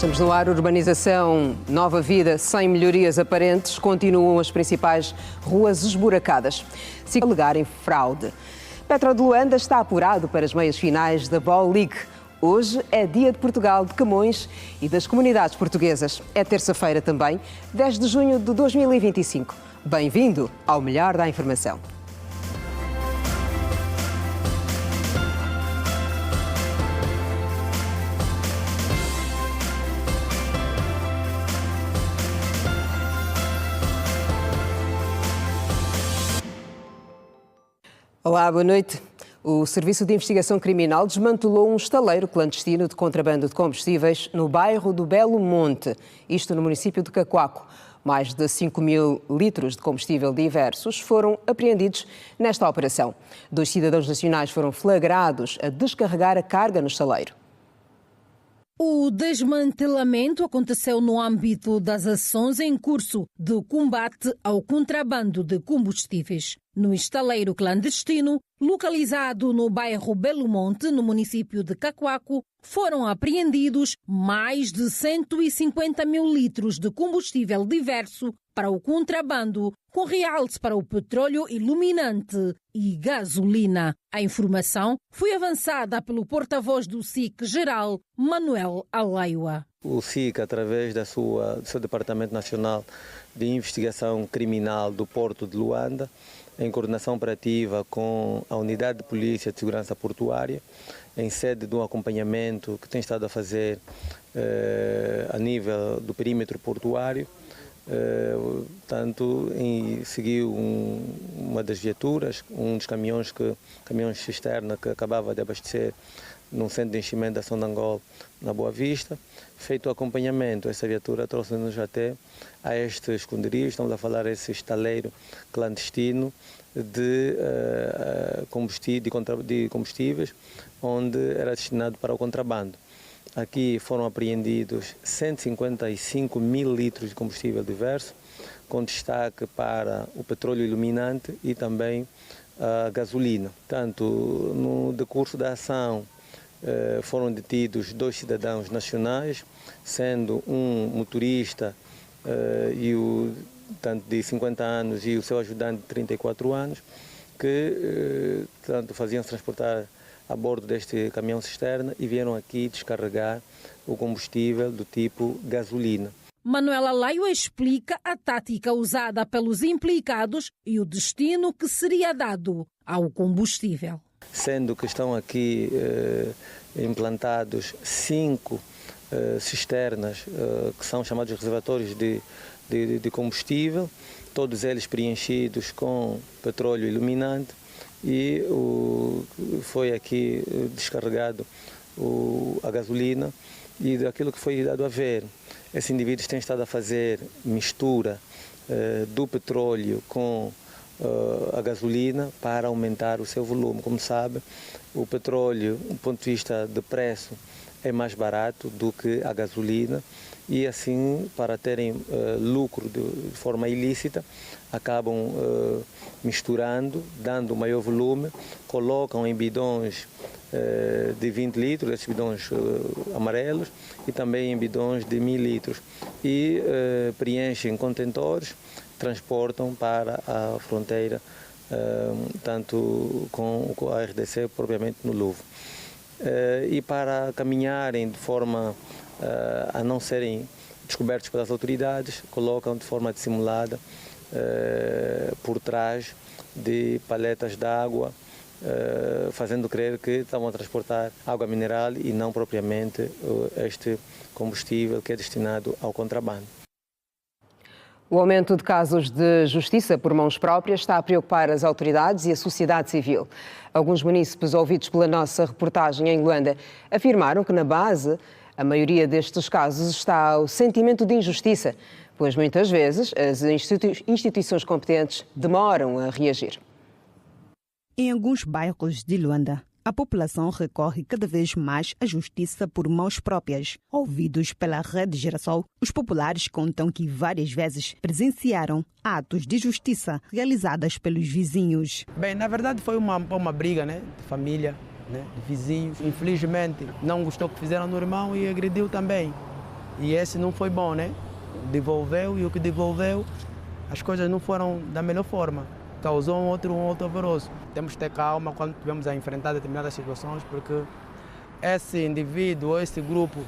Estamos no ar, urbanização, nova vida, sem melhorias aparentes, continuam as principais ruas esburacadas. Se alegarem fraude. Petro de Luanda está apurado para as meias finais da Ball League. Hoje é dia de Portugal, de Camões e das comunidades portuguesas. É terça-feira também, 10 de junho de 2025. Bem-vindo ao melhor da informação. Olá, boa noite. O Serviço de Investigação Criminal desmantelou um estaleiro clandestino de contrabando de combustíveis no bairro do Belo Monte, isto no município de Cacoaco. Mais de 5.000 litros de combustível diversos foram apreendidos nesta operação. 2 cidadãos nacionais foram flagrados a descarregar a carga no estaleiro. O desmantelamento aconteceu no âmbito das ações em curso de combate ao contrabando de combustíveis. No estaleiro clandestino, localizado no bairro Belo Monte, no município de Cacoaco, foram apreendidos mais de 150.000 litros de combustível diverso para o contrabando, com realce para o petróleo iluminante e gasolina. A informação foi avançada pelo porta-voz do SIC-Geral, Manuel Alaiua. O SIC, através do seu Departamento Nacional de Investigação Criminal do Porto de Luanda, em coordenação operativa com a Unidade de Polícia de Segurança Portuária, em sede de um acompanhamento que tem estado a fazer a nível do perímetro portuário, seguiu uma das viaturas, um dos caminhões cisterna que acabava de abastecer num centro de enchimento da Sonangol, na Boa Vista. Feito o acompanhamento, essa viatura trouxe-nos até a este esconderijo, estamos a falar esse estaleiro clandestino de combustíveis, onde era destinado para o contrabando. Aqui foram apreendidos 155.000 litros de combustível diverso, com destaque para o petróleo iluminante e também a gasolina. Tanto no decurso da ação, foram detidos 2 cidadãos nacionais, sendo um motorista de 50 anos e o seu ajudante de 34 anos, que faziam-se transportar a bordo deste caminhão cisterna e vieram aqui descarregar o combustível do tipo gasolina. Manuel Alaiua explica a tática usada pelos implicados e o destino que seria dado ao combustível. Sendo que estão aqui implantados 5 cisternas que são chamados reservatórios de combustível, todos eles preenchidos com petróleo iluminante, e foi aqui descarregado a gasolina. E daquilo que foi dado a ver, esses indivíduos têm estado a fazer mistura do petróleo com a gasolina para aumentar o seu volume. Como sabe, o petróleo, do ponto de vista de preço, é mais barato do que a gasolina, e assim, para terem lucro de forma ilícita, acabam misturando, dando maior volume, colocam em bidões de 20 litros, esses bidões amarelos, e também em bidões de 1.000 litros, e preenchem contentores, transportam para a fronteira, tanto com a RDC propriamente no Louvre. E para caminharem de forma a não serem descobertos pelas autoridades, colocam de forma dissimulada por trás de paletas de água, fazendo crer que estavam a transportar água mineral e não propriamente este combustível que é destinado ao contrabando. O aumento de casos de justiça por mãos próprias está a preocupar as autoridades e a sociedade civil. Alguns munícipes ouvidos pela nossa reportagem em Luanda afirmaram que na base a maioria destes casos está o sentimento de injustiça, pois muitas vezes as instituições competentes demoram a reagir. Em alguns bairros de Luanda, a população recorre cada vez mais à justiça por mãos próprias. Ouvidos pela Rede Girassol, os populares contam que várias vezes presenciaram atos de justiça realizadas pelos vizinhos. Bem, na verdade foi uma briga, de família, de vizinhos. Infelizmente não gostou do que fizeram no irmão e agrediu também. E esse não foi bom, né? Devolveu e o que devolveu, as coisas não foram da melhor forma. Causou um outro alvoroço. Temos que ter calma quando tivemos a enfrentar determinadas situações, porque esse indivíduo ou esse grupo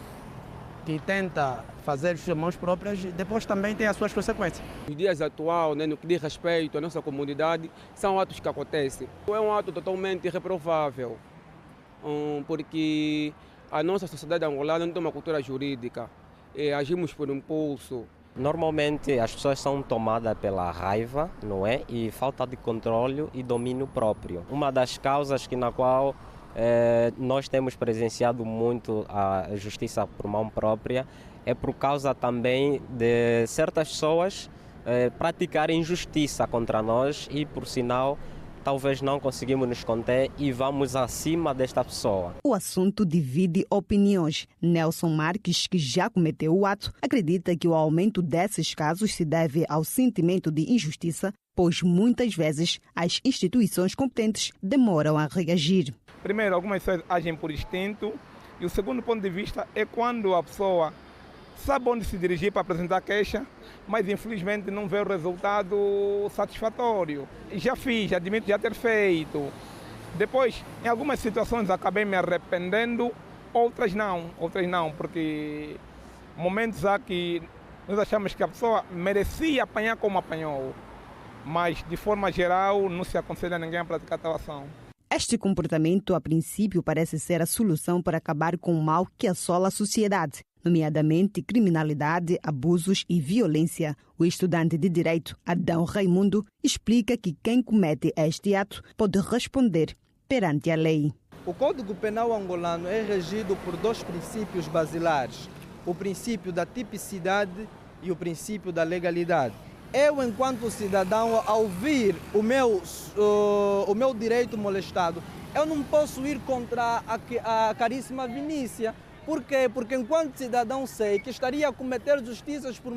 que tenta fazer as suas mãos próprias, depois também tem as suas consequências. Nos dias atuais, no que diz respeito à nossa comunidade, são atos que acontecem. É um ato totalmente reprovável, porque a nossa sociedade angolana não tem uma cultura jurídica, agimos por impulso. Normalmente as pessoas são tomadas pela raiva, não é? E falta de controle e domínio próprio. Uma das causas na qual nós temos presenciado muito a justiça por mão própria é por causa também de certas pessoas praticarem injustiça contra nós e, por sinal, talvez não conseguimos nos conter e vamos acima desta pessoa. O assunto divide opiniões. Nelson Marques, que já cometeu o ato, acredita que o aumento desses casos se deve ao sentimento de injustiça, pois muitas vezes as instituições competentes demoram a reagir. Primeiro, algumas pessoas agem por instinto e o segundo ponto de vista é quando a pessoa sabe onde se dirigir para apresentar queixa, mas infelizmente não vê o resultado satisfatório. Já fiz, admito já ter feito. Depois, em algumas situações acabei me arrependendo, outras não, porque momentos há que nós achamos que a pessoa merecia apanhar como apanhou, mas de forma geral não se aconselha ninguém a praticar tal ação. Este comportamento, a princípio, parece ser a solução para acabar com o mal que assola a sociedade, nomeadamente criminalidade, abusos e violência. O estudante de Direito, Adão Raimundo, explica que quem comete este ato pode responder perante a lei. O Código Penal angolano é regido por dois princípios basilares, o princípio da tipicidade e o princípio da legalidade. Eu, enquanto cidadão, ao vir o meu direito molestado, eu não posso ir contra a caríssima Vinícia. Por quê? Porque enquanto cidadão sei que estaria a cometer justiças por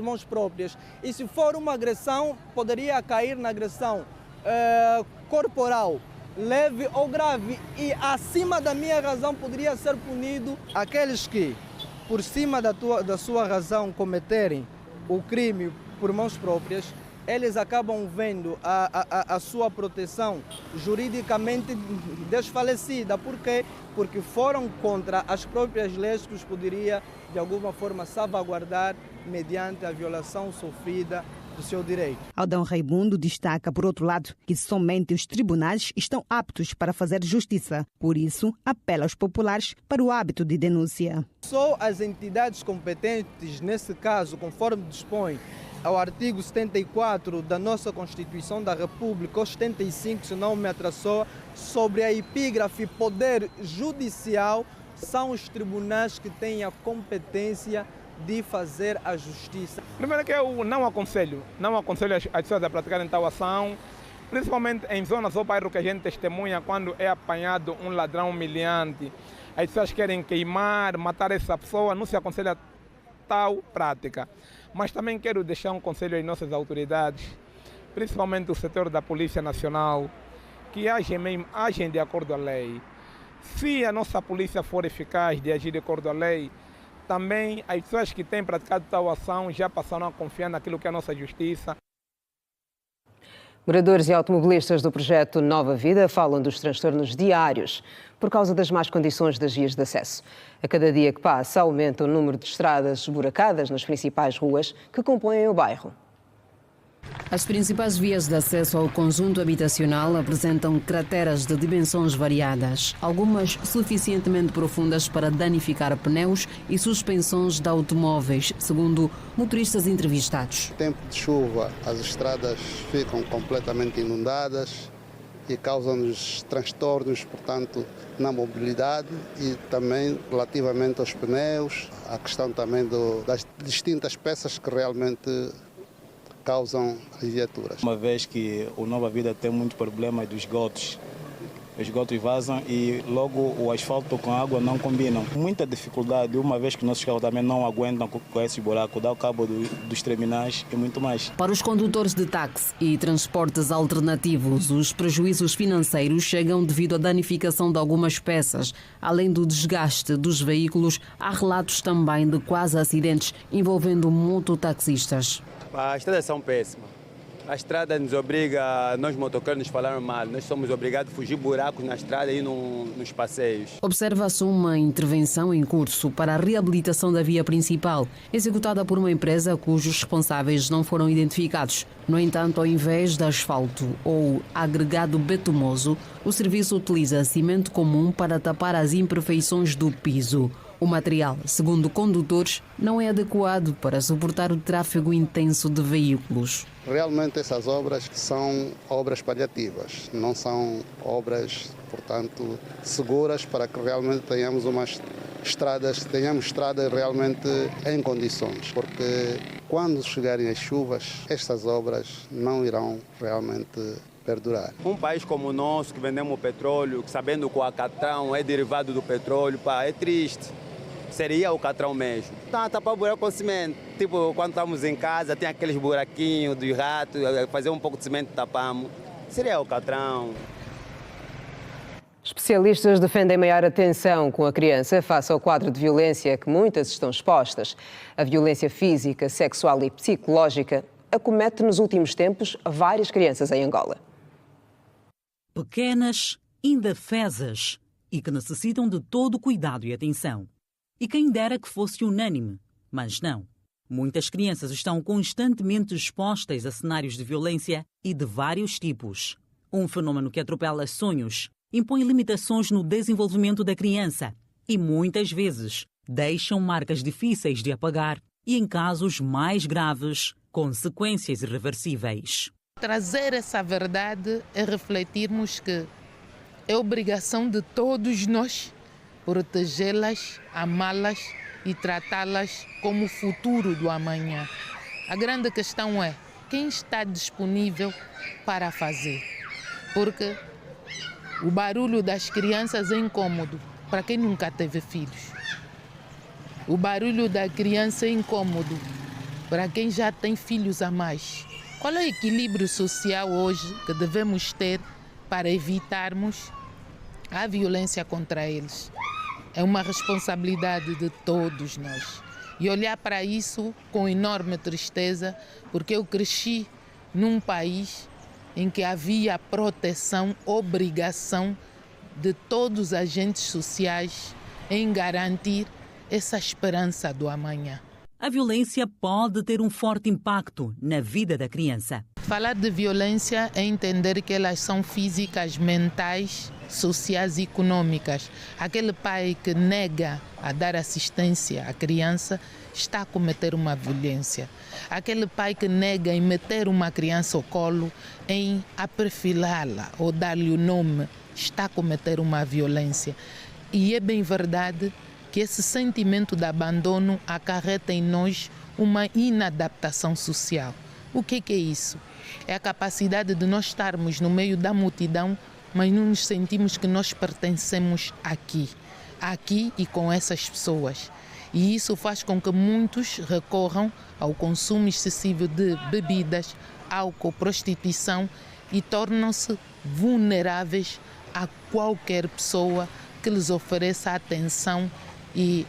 mãos próprias e se for uma agressão, poderia cair na agressão corporal, leve ou grave, e acima da minha razão poderia ser punido aqueles que, por cima da sua razão, cometerem o crime por mãos próprias, eles acabam vendo a sua proteção juridicamente desfalecida. Por quê? Porque foram contra as próprias leis que os poderia, de alguma forma, salvaguardar mediante a violação sofrida do seu direito. Adão Raimundo destaca, por outro lado, que somente os tribunais estão aptos para fazer justiça. Por isso, apela aos populares para o hábito de denúncia. Só as entidades competentes, nesse caso, conforme dispõe ao artigo 74 da nossa Constituição da República, ou 75, se não me atrasou, sobre a epígrafe Poder Judicial, são os tribunais que têm a competência de fazer a justiça. Primeiro que eu não aconselho as pessoas a praticarem tal ação, principalmente em zonas ou bairros que a gente testemunha quando é apanhado um ladrão humilhante. As pessoas querem queimar, matar essa pessoa, não se aconselha tal prática. Mas também quero deixar um conselho às nossas autoridades, principalmente o setor da Polícia Nacional, que agem de acordo à lei. Se a nossa polícia for eficaz de agir de acordo à lei, também as pessoas que têm praticado tal ação já passaram a confiar naquilo que é a nossa justiça. Moradores e automobilistas do projeto Nova Vida falam dos transtornos diários por causa das más condições das vias de acesso. A cada dia que passa, aumenta o número de estradas esburacadas nas principais ruas que compõem o bairro. As principais vias de acesso ao conjunto habitacional apresentam crateras de dimensões variadas, algumas suficientemente profundas para danificar pneus e suspensões de automóveis, segundo motoristas entrevistados. No tempo de chuva, as estradas ficam completamente inundadas e causam-nos transtornos, portanto, na mobilidade e também relativamente aos pneus, a questão também das distintas peças que realmente causam as viaturas. Uma vez que o Nova Vida tem muito problema dos esgotos esgotos vazam e logo o asfalto com a água não combinam. Muita dificuldade, uma vez que nossos carros também não aguentam com esse buraco, dá o cabo dos terminais e muito mais. Para os condutores de táxi e transportes alternativos, os prejuízos financeiros chegam devido à danificação de algumas peças. Além do desgaste dos veículos, há relatos também de quase acidentes envolvendo mototaxistas. As estradas são péssimas. A estrada nos obriga, nós motoqueiros nos falar mal, nós somos obrigados a fugir buracos na estrada e nos passeios. Observa-se uma intervenção em curso para a reabilitação da via principal, executada por uma empresa cujos responsáveis não foram identificados. No entanto, ao invés de asfalto ou agregado betumoso, o serviço utiliza cimento comum para tapar as imperfeições do piso. O material, segundo condutores, não é adequado para suportar o tráfego intenso de veículos. Realmente essas obras são obras paliativas, não são obras, portanto, seguras para que realmente tenhamos estradas realmente em condições, porque quando chegarem as chuvas, estas obras não irão realmente perdurar. Um país como o nosso, que vendemos petróleo, sabendo que o alcatrão é derivado do petróleo, é triste. Seria o catrão mesmo. Tá tapar buraco com cimento. Tipo, quando estamos em casa, tem aqueles buraquinhos dos ratos, fazer um pouco de cimento tapamos. Seria o catrão. Especialistas defendem maior atenção com a criança face ao quadro de violência a que muitas estão expostas. A violência física, sexual e psicológica acomete nos últimos tempos várias crianças em Angola. Pequenas, indefesas e que necessitam de todo cuidado e atenção. E quem dera que fosse unânime, mas não. Muitas crianças estão constantemente expostas a cenários de violência e de vários tipos. Um fenômeno que atropela sonhos, impõe limitações no desenvolvimento da criança e muitas vezes deixam marcas difíceis de apagar e, em casos mais graves, consequências irreversíveis. Trazer essa verdade é refletirmos que é obrigação de todos nós protegê-las, amá-las e tratá-las como o futuro do amanhã. A grande questão é quem está disponível para fazer. Porque o barulho das crianças é incômodo para quem nunca teve filhos. O barulho da criança é incômodo para quem já tem filhos a mais. Qual é o equilíbrio social hoje que devemos ter para evitarmos a violência contra eles? É uma responsabilidade de todos nós. E olhar para isso com enorme tristeza, porque eu cresci num país em que havia proteção, obrigação de todos os agentes sociais em garantir essa esperança do amanhã. A violência pode ter um forte impacto na vida da criança. Falar de violência é entender que elas são físicas, mentais, sociais e econômicas. Aquele pai que nega a dar assistência à criança está a cometer uma violência. Aquele pai que nega em meter uma criança ao colo, em aperfilá-la ou dar-lhe o nome, está a cometer uma violência. E é bem verdade que esse sentimento de abandono acarreta em nós uma inadaptação social. O que é isso? É a capacidade de nós estarmos no meio da multidão, mas não nos sentimos que nós pertencemos aqui e com essas pessoas. E isso faz com que muitos recorram ao consumo excessivo de bebidas, álcool, prostituição e tornam-se vulneráveis a qualquer pessoa que lhes ofereça atenção e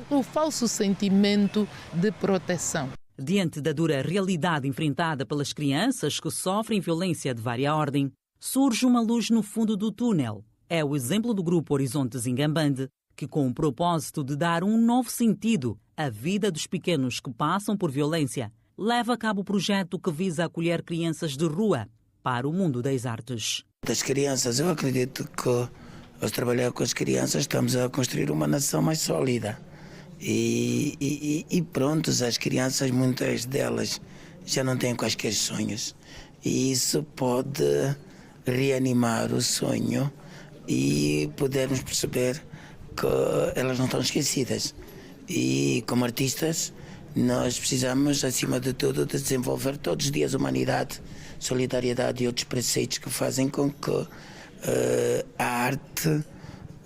o falso sentimento de proteção. Diante da dura realidade enfrentada pelas crianças que sofrem violência de vária ordem, surge uma luz no fundo do túnel. É o exemplo do Grupo Horizontes Ingambande, que, com o propósito de dar um novo sentido à vida dos pequenos que passam por violência, leva a cabo o projeto que visa acolher crianças de rua para o mundo das artes. Das crianças, eu acredito que ao trabalhar com as crianças estamos a construir uma nação mais sólida. E pronto, as crianças, muitas delas já não têm quaisquer sonhos. E isso pode reanimar o sonho e podermos perceber que elas não estão esquecidas. E como artistas, nós precisamos, acima de tudo, de desenvolver todos os dias humanidade, solidariedade e outros preceitos que fazem com que a arte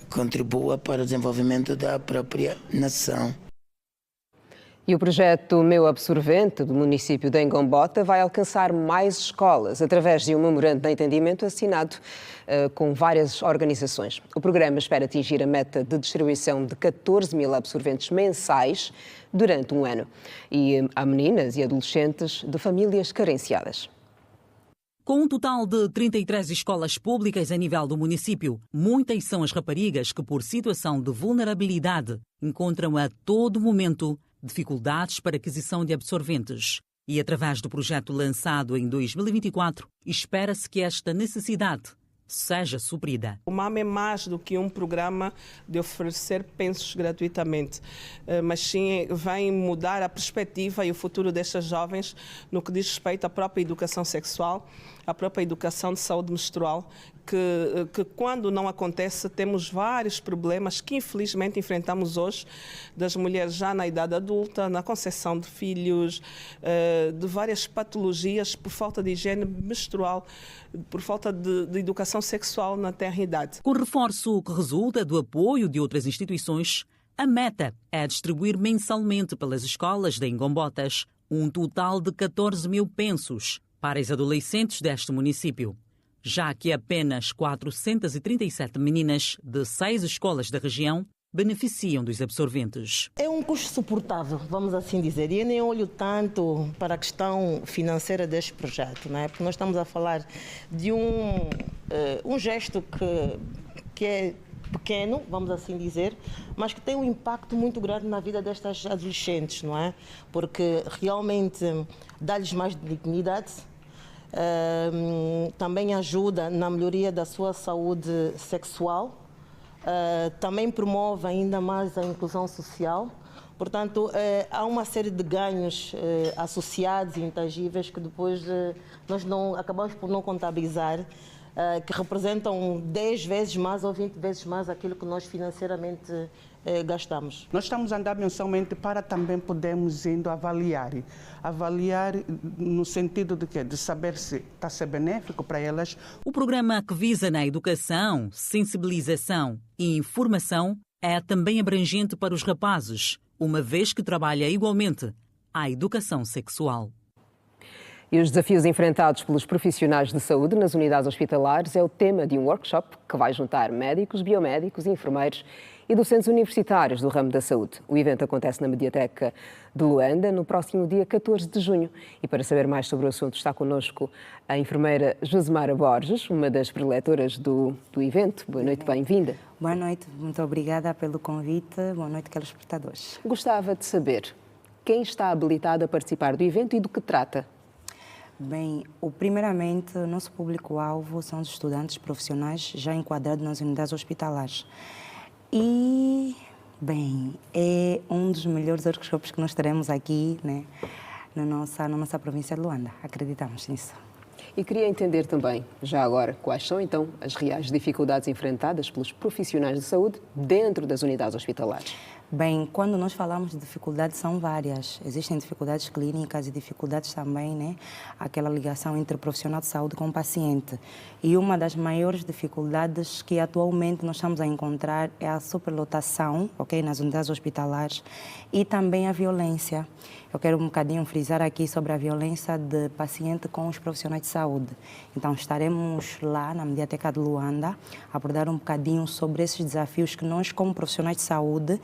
contribua para o desenvolvimento da própria nação. E o projeto Meu Absorvente, do município de Engombota, vai alcançar mais escolas através de um memorando de entendimento assinado com várias organizações. O programa espera atingir a meta de distribuição de 14 mil absorventes mensais durante um ano e a meninas e adolescentes de famílias carenciadas. Com um total de 33 escolas públicas a nível do município, muitas são as raparigas que, por situação de vulnerabilidade, encontram a todo momento dificuldades para aquisição de absorventes. E através do projeto lançado em 2024, espera-se que esta necessidade seja suprida. O MAM é mais do que um programa de oferecer pensos gratuitamente, mas sim vai mudar a perspectiva e o futuro destas jovens no que diz respeito à própria educação sexual, à própria educação de saúde menstrual, que quando não acontece temos vários problemas que infelizmente enfrentamos hoje, das mulheres já na idade adulta, na concepção de filhos, de várias patologias por falta de higiene menstrual, por falta de educação sexual na tenra-idade. Com reforço que resulta do apoio de outras instituições, a meta é distribuir mensalmente pelas escolas de Engombotas um total de 14 mil pensos para os adolescentes deste município, já que apenas 437 meninas de 6 escolas da região beneficiam dos absorventes. É um custo suportável, vamos assim dizer, e eu nem olho tanto para a questão financeira deste projeto, não é? Porque nós estamos a falar de um gesto que é pequeno, vamos assim dizer, mas que tem um impacto muito grande na vida destas adolescentes, não é? Porque realmente dá-lhes mais dignidade, também ajuda na melhoria da sua saúde sexual, também promove ainda mais a inclusão social. Portanto, há uma série de ganhos associados e intangíveis que depois nós acabamos por não contabilizar, que representam 10 vezes mais ou 20 vezes mais aquilo que nós financeiramente gastamos. Nós estamos a andar mensalmente para também podermos indo avaliar no sentido de quê? De saber se está a ser benéfico para elas. O programa que visa na educação, sensibilização e informação é também abrangente para os rapazes, uma vez que trabalha igualmente a educação sexual. E os desafios enfrentados pelos profissionais de saúde nas unidades hospitalares é o tema de um workshop que vai juntar médicos, biomédicos, enfermeiros e docentes universitários do ramo da saúde. O evento acontece na Mediateca de Luanda no próximo dia 14 de junho. E para saber mais sobre o assunto está connosco a enfermeira Josemara Borges, uma das preletoras do evento. Boa noite, bem-vinda. Boa noite, muito obrigada pelo convite. Boa noite, caros espectadores. Gostava de saber quem está habilitado a participar do evento e do que trata. Bem, primeiramente, o nosso público-alvo são os estudantes profissionais já enquadrados nas unidades hospitalares. E, bem, é um dos melhores workshops que nós teremos aqui, né, na nossa província de Luanda. Acreditamos nisso. E queria entender também, já agora, quais são então as reais dificuldades enfrentadas pelos profissionais de saúde dentro das unidades hospitalares. Bem, quando nós falamos de dificuldades, são várias. Existem dificuldades clínicas e dificuldades também, né? Aquela ligação entre o profissional de saúde com o paciente. E uma das maiores dificuldades que atualmente nós estamos a encontrar é a superlotação, ok, nas unidades hospitalares e também a violência. Eu quero um bocadinho frisar aqui sobre a violência de paciente com os profissionais de saúde. Então, estaremos lá na Mediateca de Luanda a abordar um bocadinho sobre esses desafios que nós, como profissionais de saúde,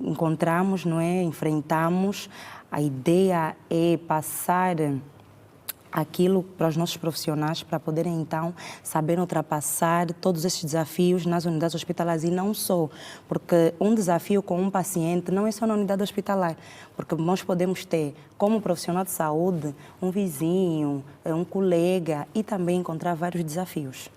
encontramos, não é? Enfrentamos. A ideia é passar aquilo para os nossos profissionais para poderem então saber ultrapassar todos esses desafios nas unidades hospitalares e não só, porque um desafio com um paciente não é só na unidade hospitalar, porque nós podemos ter como profissional de saúde um vizinho, um colega e também encontrar vários desafios.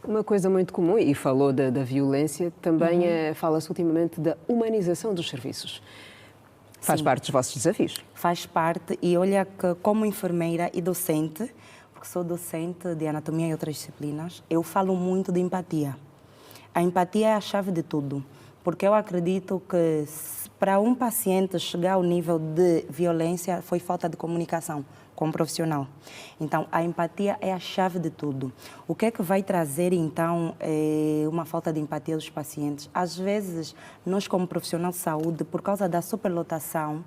Uma coisa muito comum, e falou da violência, também fala-se ultimamente da humanização dos serviços. Faz parte dos vossos desafios? Faz parte, e olha que como enfermeira e docente, porque sou docente de anatomia e outras disciplinas, eu falo muito de empatia. A empatia é a chave de tudo, porque eu acredito que para um paciente chegar ao nível de violência foi falta de comunicação com o profissional. Então, a empatia é a chave de tudo. O que é que vai trazer, então, uma falta de empatia dos pacientes? Às vezes, nós como profissional de saúde, por causa da superlotação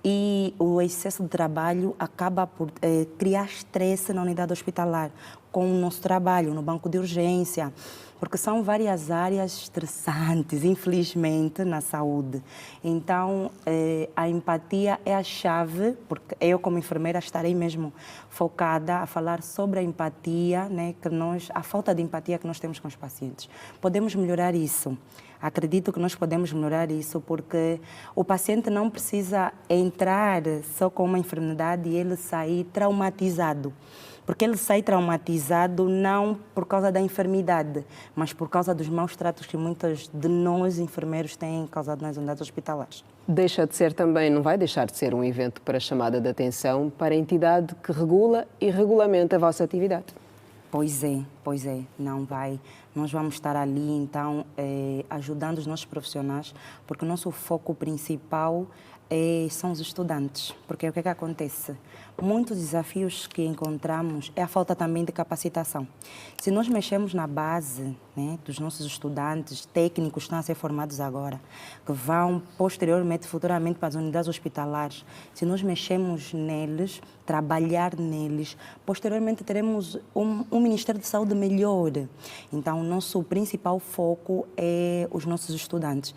e o excesso de trabalho, acaba por criar estresse na unidade hospitalar, com o nosso trabalho no banco de urgência, porque são várias áreas estressantes, infelizmente, na saúde. Então, a empatia é a chave, porque eu, como enfermeira, estarei mesmo focada a falar sobre a empatia, né, a falta de empatia que nós temos com os pacientes. Podemos melhorar isso. Acredito que nós podemos melhorar isso, porque o paciente não precisa entrar só com uma enfermidade e ele sair traumatizado. Porque ele sai traumatizado não por causa da enfermidade, mas por causa dos maus tratos que muitos de nós, enfermeiros, têm causado nas unidades hospitalares. Deixa de ser também, não vai deixar de ser um evento para chamada de atenção para a entidade que regula e regulamenta a vossa atividade. Pois é, não vai. Nós vamos estar ali, então, ajudando os nossos profissionais, porque o nosso foco principal são os estudantes. Porque o que é que acontece? Muitos desafios que encontramos é a falta também de capacitação. Se nós mexemos na base, né, dos nossos estudantes, técnicos que estão a ser formados agora, que vão posteriormente, futuramente para as unidades hospitalares, se nós mexemos neles, trabalhar neles, posteriormente teremos um Ministério de Saúde melhor. Então, o nosso principal foco é os nossos estudantes.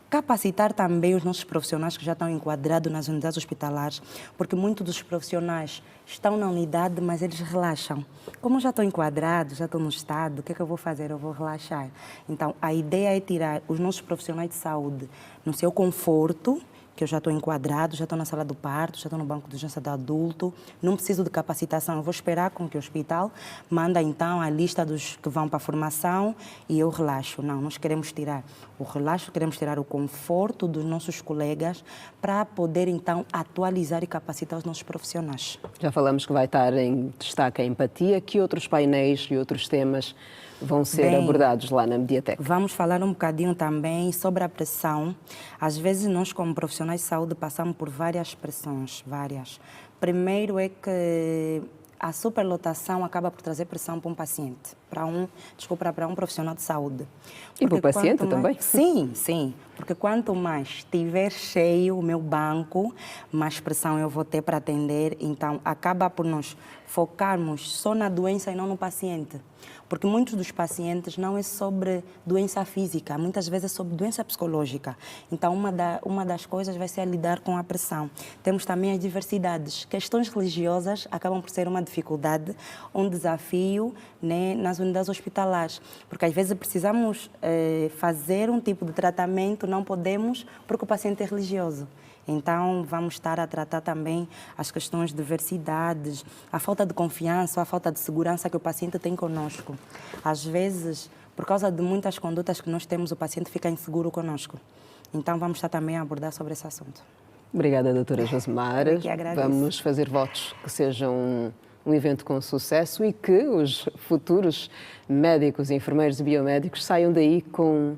Capacitar também os nossos profissionais que já estão enquadrados nas unidades hospitalares, porque muitos dos profissionais estão na unidade, mas eles relaxam. Como já estão enquadrados, já estão no estado, o que é que eu vou fazer? Eu vou relaxar. Então, a ideia é tirar os nossos profissionais de saúde no seu conforto, que eu já estou enquadrado, já estou na sala do parto, já estou no banco de urgência do adulto, não preciso de capacitação, eu vou esperar com que o hospital manda então a lista dos que vão para a formação e eu relaxo. Não, nós queremos tirar o relaxo, queremos tirar o conforto dos nossos colegas para poder então atualizar e capacitar os nossos profissionais. Já falamos que vai estar em destaque a empatia, que outros painéis e outros temas vão ser abordados lá na Mediateca? Vamos falar um bocadinho também sobre a pressão. Às vezes nós, como profissionais de saúde, passamos por várias pressões, várias. Primeiro é que a superlotação acaba por trazer pressão para um paciente, para um profissional de saúde. E para o paciente também? Sim. Porque quanto mais estiver cheio o meu banco, mais pressão eu vou ter para atender. Então, acaba por nós focarmos só na doença e não no paciente. Porque muitos dos pacientes não é sobre doença física, muitas vezes é sobre doença psicológica. Então, uma das coisas vai ser a lidar com a pressão. Temos também as diversidades. Questões religiosas acabam por ser uma dificuldade, um desafio, né, nas unidades hospitalares. Porque às vezes precisamos fazer um tipo de tratamento, não podemos, porque o paciente é religioso. Então, vamos estar a tratar também as questões de diversidades, a falta de confiança, a falta de segurança que o paciente tem conosco. Às vezes, por causa de muitas condutas que nós temos, o paciente fica inseguro conosco. Então, vamos estar também a abordar sobre esse assunto. Obrigada, doutora Josemar. Eu que agradeço. Vamos fazer votos que seja um evento com sucesso e que os futuros médicos, enfermeiros e biomédicos saiam daí com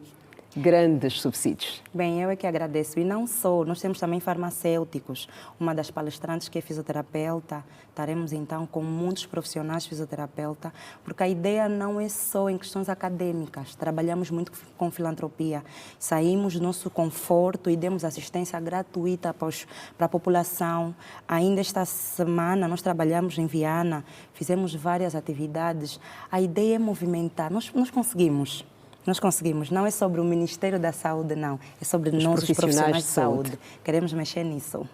grandes subsídios. Bem, eu é que agradeço. E não só, nós temos também farmacêuticos. Uma das palestrantes que é fisioterapeuta, estaremos então com muitos profissionais fisioterapeutas, porque a ideia não é só em questões acadêmicas. Trabalhamos muito com filantropia. Saímos do nosso conforto e demos assistência gratuita para a população. Ainda esta semana nós trabalhamos em Viana, fizemos várias atividades. A ideia é movimentar. Nós conseguimos. Nós conseguimos. Não é sobre o Ministério da Saúde, não. É sobre nós, os profissionais de saúde. Queremos mexer nisso.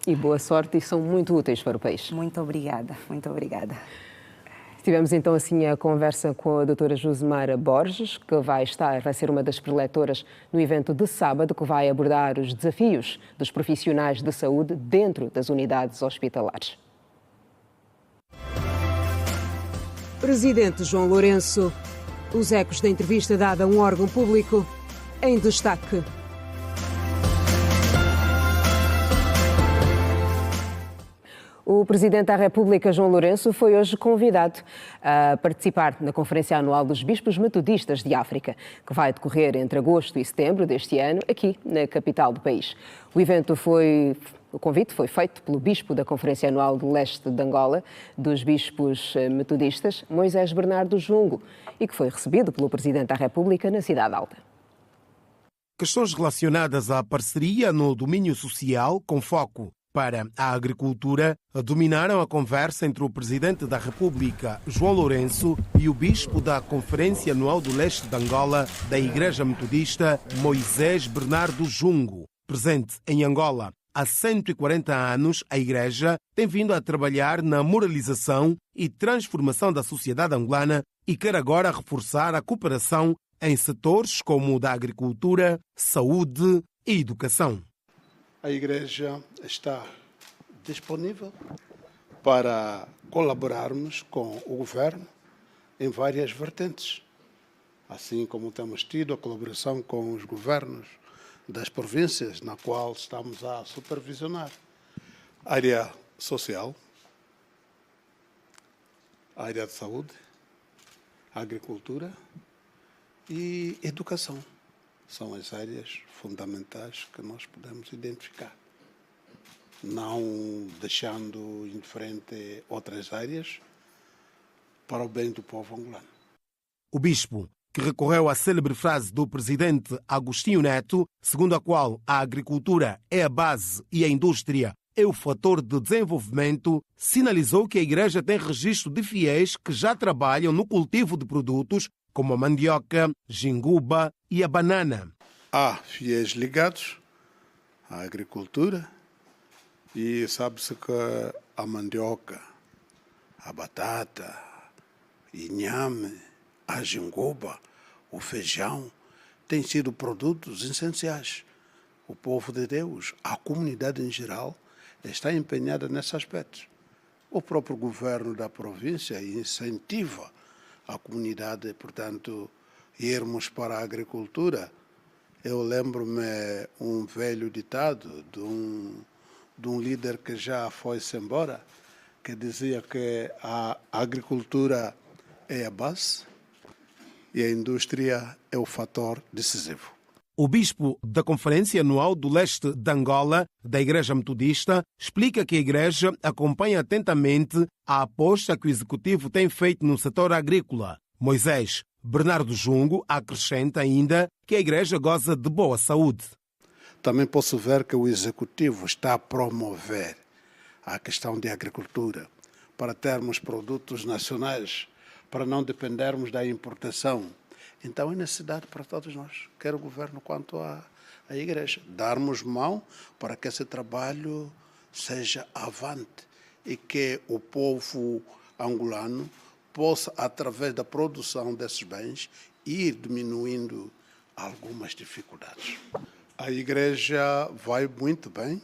E boa sorte, e são muito úteis para o país. Muito obrigada, muito obrigada. Tivemos então assim a conversa com a doutora Josemar Borges, que vai ser uma das preletoras no evento de sábado, que vai abordar os desafios dos profissionais de saúde dentro das unidades hospitalares. Presidente João Lourenço. Os ecos da entrevista dada a um órgão público em destaque. O Presidente da República, João Lourenço, foi hoje convidado a participar na Conferência Anual dos Bispos Metodistas de África, que vai decorrer entre agosto e setembro deste ano, aqui na capital do país. O convite foi feito pelo Bispo da Conferência Anual do Leste de Angola, dos Bispos Metodistas, Moisés Bernardo Jungo, e que foi recebido pelo Presidente da República na Cidade Alta. Questões relacionadas à parceria no domínio social, com foco para a agricultura, dominaram a conversa entre o Presidente da República, João Lourenço, e o Bispo da Conferência Anual do Leste de Angola, da Igreja Metodista, Moisés Bernardo Jungo. Presente em Angola há 140 anos, a Igreja tem vindo a trabalhar na moralização e transformação da sociedade angolana e quer agora reforçar a cooperação em setores como o da agricultura, saúde e educação. A Igreja está disponível para colaborarmos com o governo em várias vertentes, assim como temos tido a colaboração com os governos das províncias, na qual estamos a supervisionar. Área social, área de saúde, agricultura e educação. São as áreas fundamentais que nós podemos identificar, não deixando indiferente outras áreas para o bem do povo angolano. O bispo, que recorreu à célebre frase do presidente Agostinho Neto, segundo a qual a agricultura é a base e a indústria é o fator de desenvolvimento, sinalizou que a Igreja tem registro de fiéis que já trabalham no cultivo de produtos como a mandioca, jinguba e a banana. Há fiéis ligados à agricultura e sabe-se que a mandioca, a batata, inhame, a jinguba, o feijão, têm sido produtos essenciais. O povo de Deus, a comunidade em geral, está empenhada nesse aspecto. O próprio governo da província incentiva a comunidade, portanto, irmos para a agricultura. Eu lembro-me um velho ditado de um líder que já foi-se embora, que dizia que a agricultura é a base e a indústria é o fator decisivo. O bispo da Conferência Anual do Leste de Angola, da Igreja Metodista, explica que a Igreja acompanha atentamente a aposta que o Executivo tem feito no setor agrícola. Moisés Bernardo Jungo acrescenta ainda que a Igreja goza de boa saúde. Também posso ver que o Executivo está a promover a questão de agricultura para termos produtos nacionais, para não dependermos da importação. Então é necessidade para todos nós, quer o governo quanto a Igreja, darmos mão para que esse trabalho seja avante e que o povo angolano possa, através da produção desses bens, ir diminuindo algumas dificuldades. A Igreja vai muito bem,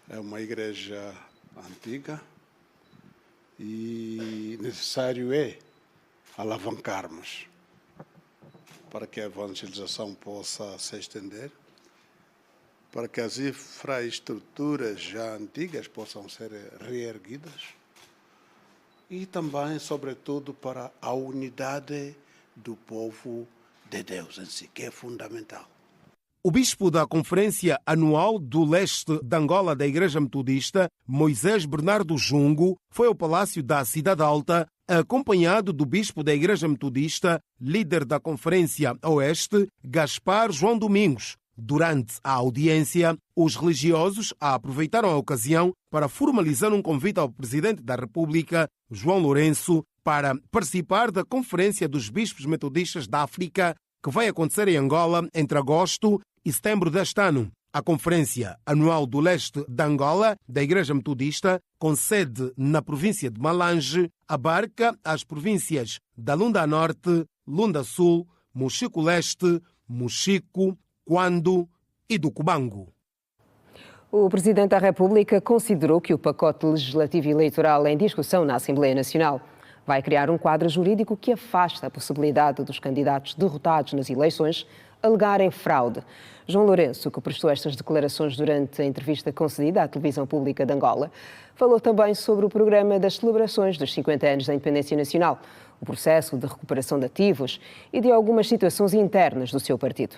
é uma Igreja antiga e necessário é alavancarmos para que a evangelização possa se estender, para que as infraestruturas já antigas possam ser reerguidas e também, sobretudo, para a unidade do povo de Deus em si, que é fundamental. O bispo da Conferência Anual do Leste de Angola da Igreja Metodista, Moisés Bernardo Jungo, foi ao Palácio da Cidade Alta, acompanhado do bispo da Igreja Metodista, líder da Conferência Oeste, Gaspar João Domingos. Durante a audiência, os religiosos aproveitaram a ocasião para formalizar um convite ao Presidente da República, João Lourenço, para participar da Conferência dos Bispos Metodistas da África, que vai acontecer em Angola entre agosto e setembro deste ano. A Conferência Anual do Leste de Angola, da Igreja Metodista, com sede na província de Malange, abarca as províncias da Lunda Norte, Lunda Sul, Mochico Leste, Mochico, Quando e do Cubango. O Presidente da República considerou que o pacote legislativo e eleitoral em discussão na Assembleia Nacional vai criar um quadro jurídico que afasta a possibilidade dos candidatos derrotados nas eleições alegarem fraude. João Lourenço, que prestou estas declarações durante a entrevista concedida à televisão pública de Angola, falou também sobre o programa das celebrações dos 50 anos da independência nacional, o processo de recuperação de ativos e de algumas situações internas do seu partido.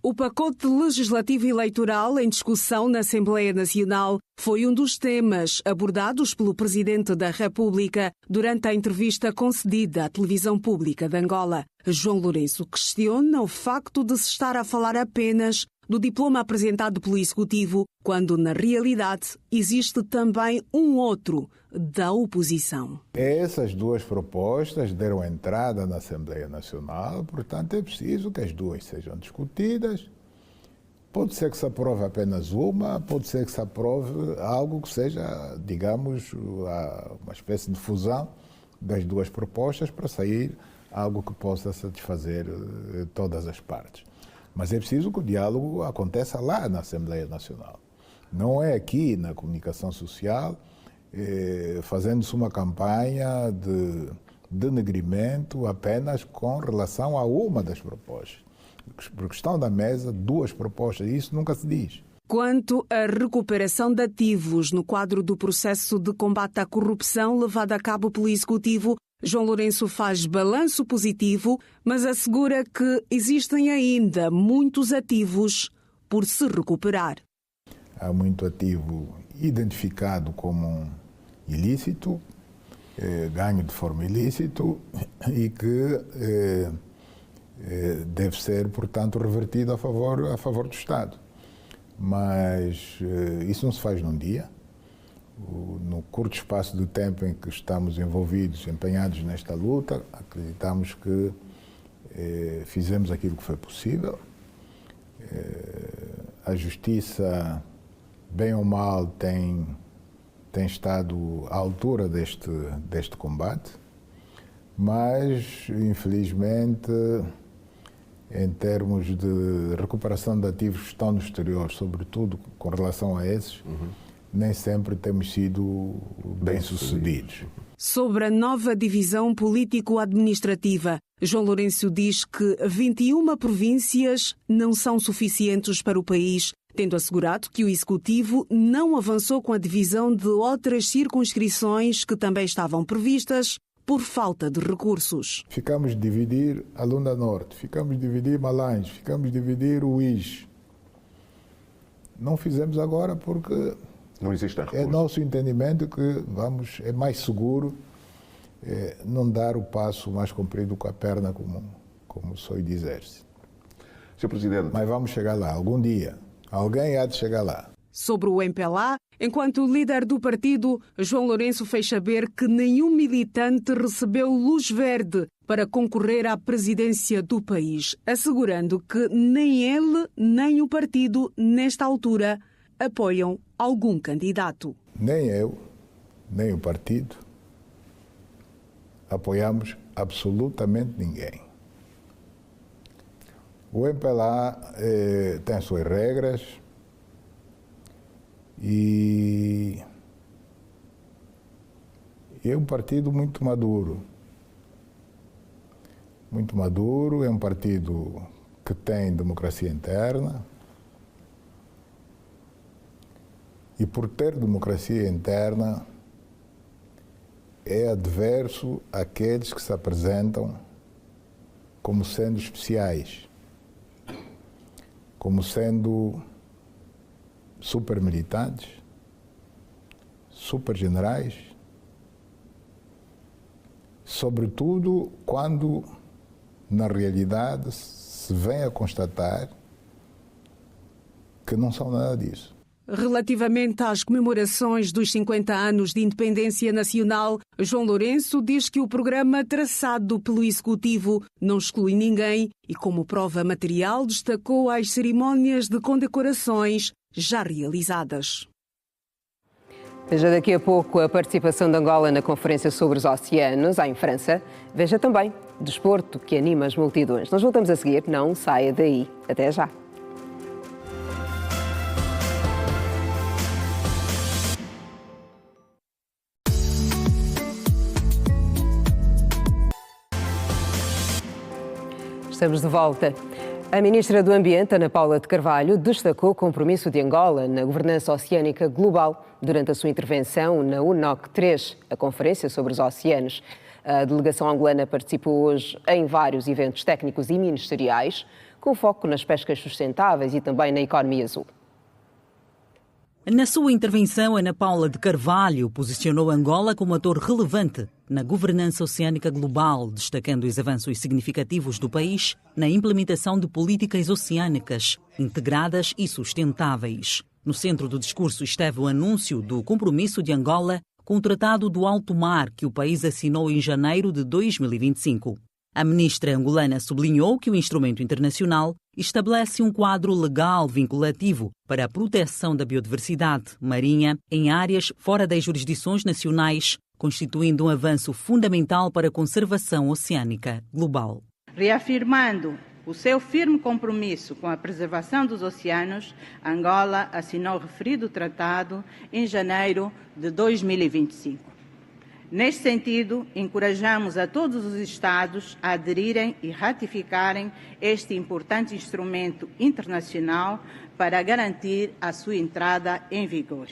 O pacote legislativo eleitoral em discussão na Assembleia Nacional foi um dos temas abordados pelo Presidente da República durante a entrevista concedida à televisão pública de Angola. João Lourenço questiona o facto de se estar a falar apenas do diploma apresentado pelo Executivo, quando, na realidade, existe também um outro da oposição. Essas duas propostas deram entrada na Assembleia Nacional, portanto é preciso que as duas sejam discutidas. Pode ser que se aprove apenas uma, pode ser que se aprove algo que seja, digamos, uma espécie de fusão das duas propostas para sair algo que possa satisfazer todas as partes. Mas é preciso que o diálogo aconteça lá na Assembleia Nacional. Não é aqui na comunicação social, fazendo-se uma campanha de denegrimento apenas com relação a uma das propostas. Porque estão na mesa duas propostas e isso nunca se diz. Quanto à recuperação de ativos no quadro do processo de combate à corrupção levado a cabo pelo Executivo, João Lourenço faz balanço positivo, mas assegura que existem ainda muitos ativos por se recuperar. Há muito ativo identificado como ilícito, ganho de forma ilícita e que deve ser, portanto, revertido a favor do Estado. Mas isso não se faz num dia. No curto espaço de tempo em que estamos envolvidos, empenhados nesta luta, acreditamos que fizemos aquilo que foi possível. A Justiça, bem ou mal, tem estado à altura deste combate, mas, infelizmente, em termos de recuperação de ativos que estão no exterior, sobretudo com relação a esses, nem sempre temos sido bem-sucedidos. Sobre a nova divisão político-administrativa, João Lourenço diz que 21 províncias não são suficientes para o país, tendo assegurado que o Executivo não avançou com a divisão de outras circunscrições que também estavam previstas por falta de recursos. Ficamos de dividir a Lunda Norte, ficamos de dividir Malange, ficamos de dividir o Uís. Não fizemos agora porque não existe recurso. É nosso entendimento que é mais seguro não dar o passo mais comprido com a perna, como soe dizer-se. Sr. Presidente. Mas vamos chegar lá, algum dia. Alguém há de chegar lá. Sobre o MPLA, enquanto líder do partido, João Lourenço fez saber que nenhum militante recebeu luz verde para concorrer à presidência do país, assegurando que nem ele, nem o partido, nesta altura, apoiam algum candidato. Nem eu, nem o partido, apoiamos absolutamente ninguém. O MPLA tem as suas regras e é um partido muito maduro. Muito maduro, é um partido que tem democracia interna. E por ter democracia interna, é adverso àqueles que se apresentam como sendo especiais, como sendo supermilitantes, supergenerais, sobretudo quando, na realidade, se vem a constatar que não são nada disso. Relativamente às comemorações dos 50 anos de independência nacional, João Lourenço diz que o programa traçado pelo Executivo não exclui ninguém e, como prova material, destacou as cerimónias de condecorações já realizadas. Veja daqui a pouco a participação de Angola na Conferência sobre os Oceanos, em França. Veja também desporto que anima as multidões. Nós voltamos a seguir, não saia daí. Até já. Estamos de volta. A ministra do Ambiente, Ana Paula de Carvalho, destacou o compromisso de Angola na governança oceânica global durante a sua intervenção na UNOC 3, a Conferência sobre os Oceanos. A delegação angolana participou hoje em vários eventos técnicos e ministeriais, com foco nas pescas sustentáveis e também na economia azul. Na sua intervenção, Ana Paula de Carvalho posicionou Angola como ator relevante na governança oceânica global, destacando os avanços significativos do país na implementação de políticas oceânicas integradas e sustentáveis. No centro do discurso esteve o anúncio do compromisso de Angola com o Tratado do Alto Mar, que o país assinou em janeiro de 2025. A ministra angolana sublinhou que o instrumento internacional estabelece um quadro legal vinculativo para a proteção da biodiversidade marinha em áreas fora das jurisdições nacionais, constituindo um avanço fundamental para a conservação oceânica global. Reafirmando o seu firme compromisso com a preservação dos oceanos, Angola assinou o referido tratado em janeiro de 2025. Neste sentido, encorajamos a todos os Estados a aderirem e ratificarem este importante instrumento internacional para garantir a sua entrada em vigor.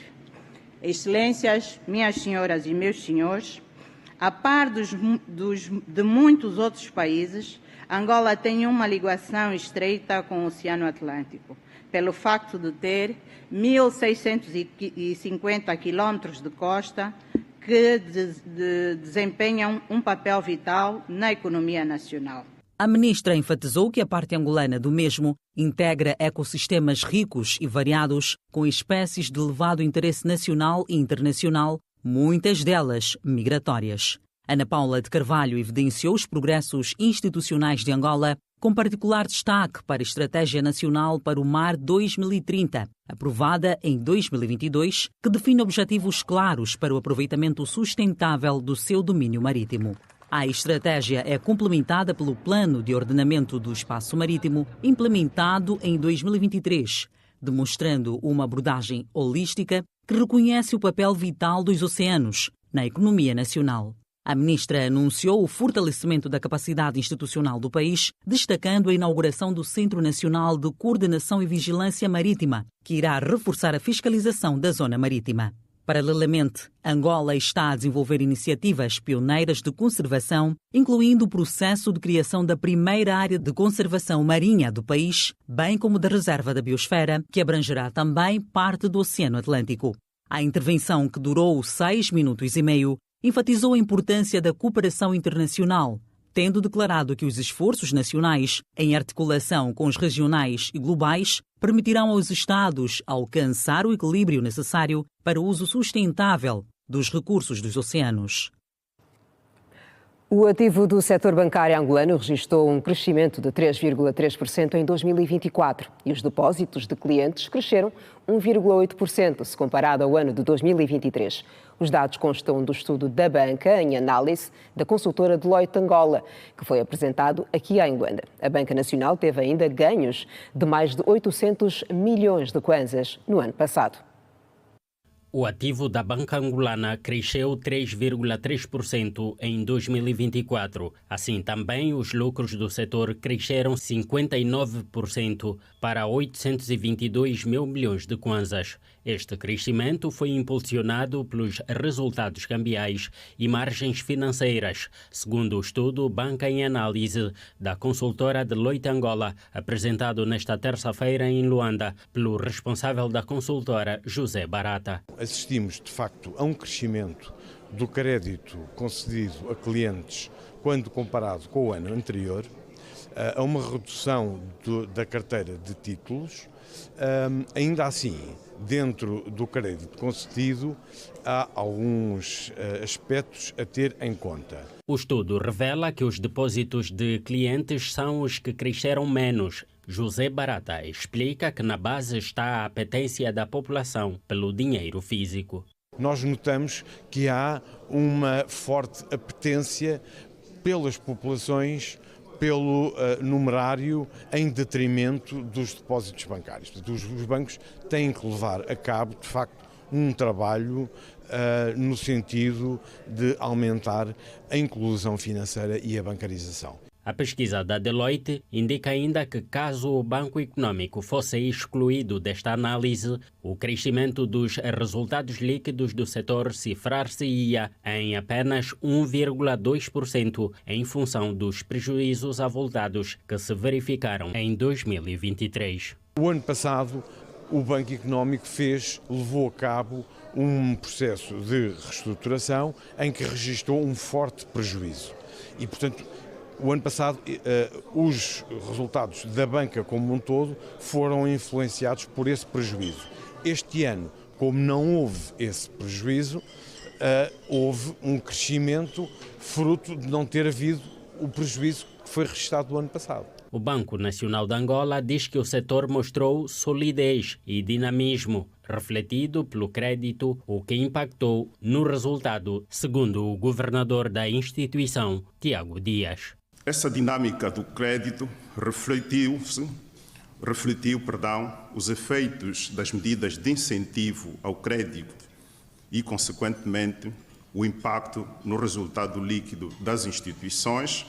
Excelências, minhas senhoras e meus senhores, a par de muitos outros países, Angola tem uma ligação estreita com o Oceano Atlântico, pelo facto de ter 1.650 quilômetros de costa, que desempenham um papel vital na economia nacional. A ministra enfatizou que a parte angolana do mesmo integra ecossistemas ricos e variados, com espécies de elevado interesse nacional e internacional, muitas delas migratórias. Ana Paula de Carvalho evidenciou os progressos institucionais de Angola, com particular destaque para a Estratégia Nacional para o Mar 2030, aprovada em 2022, que define objetivos claros para o aproveitamento sustentável do seu domínio marítimo. A estratégia é complementada pelo Plano de Ordenamento do Espaço Marítimo, implementado em 2023, demonstrando uma abordagem holística que reconhece o papel vital dos oceanos na economia nacional. A ministra anunciou o fortalecimento da capacidade institucional do país, destacando a inauguração do Centro Nacional de Coordenação e Vigilância Marítima, que irá reforçar a fiscalização da zona marítima. Paralelamente, Angola está a desenvolver iniciativas pioneiras de conservação, incluindo o processo de criação da primeira área de conservação marinha do país, bem como da Reserva da Biosfera, que abrangerá também parte do Oceano Atlântico. A intervenção, que durou 6 minutos e meio, enfatizou a importância da cooperação internacional, tendo declarado que os esforços nacionais, em articulação com os regionais e globais, permitirão aos Estados alcançar o equilíbrio necessário para o uso sustentável dos recursos dos oceanos. O ativo do setor bancário angolano registrou um crescimento de 3,3% em 2024 e os depósitos de clientes cresceram 1,8% se comparado ao ano de 2023. Os dados constam do estudo da banca em análise da consultora Deloitte Angola, que foi apresentado aqui em Luanda. A Banca Nacional teve ainda ganhos de mais de 800 milhões de kwanzas no ano passado. O ativo da banca angolana cresceu 3,3% em 2024. Assim também, os lucros do setor cresceram 59% para 822 mil milhões de kwanzas. Este crescimento foi impulsionado pelos resultados cambiais e margens financeiras, segundo o estudo Banca em Análise da consultora Deloitte Angola, apresentado nesta terça-feira em Luanda pelo responsável da consultora, José Barata. Assistimos, de facto, a um crescimento do crédito concedido a clientes quando comparado com o ano anterior, a uma redução da carteira de títulos. Ainda assim, dentro do crédito concedido, há alguns aspectos a ter em conta. O estudo revela que os depósitos de clientes são os que cresceram menos. José Barata explica que na base está a apetência da população pelo dinheiro físico. Nós notamos que há uma forte apetência pelas populações pelo numerário em detrimento dos depósitos bancários. Os bancos têm que levar a cabo, de facto, um trabalho no sentido de aumentar a inclusão financeira e a bancarização. A pesquisa da Deloitte indica ainda que, caso o Banco Econômico fosse excluído desta análise, o crescimento dos resultados líquidos do setor cifrar-se-ia em apenas 1,2% em função dos prejuízos avultados que se verificaram em 2023. O ano passado, o Banco Econômico levou a cabo um processo de reestruturação em que registrou um forte prejuízo. E, portanto, o ano passado, os resultados da banca como um todo foram influenciados por esse prejuízo. Este ano, como não houve esse prejuízo, houve um crescimento fruto de não ter havido o prejuízo que foi registrado no ano passado. O Banco Nacional de Angola diz que o setor mostrou solidez e dinamismo, refletido pelo crédito, o que impactou no resultado, segundo o governador da instituição, Tiago Dias. Essa dinâmica do crédito refletiu os efeitos das medidas de incentivo ao crédito e, consequentemente, o impacto no resultado líquido das instituições,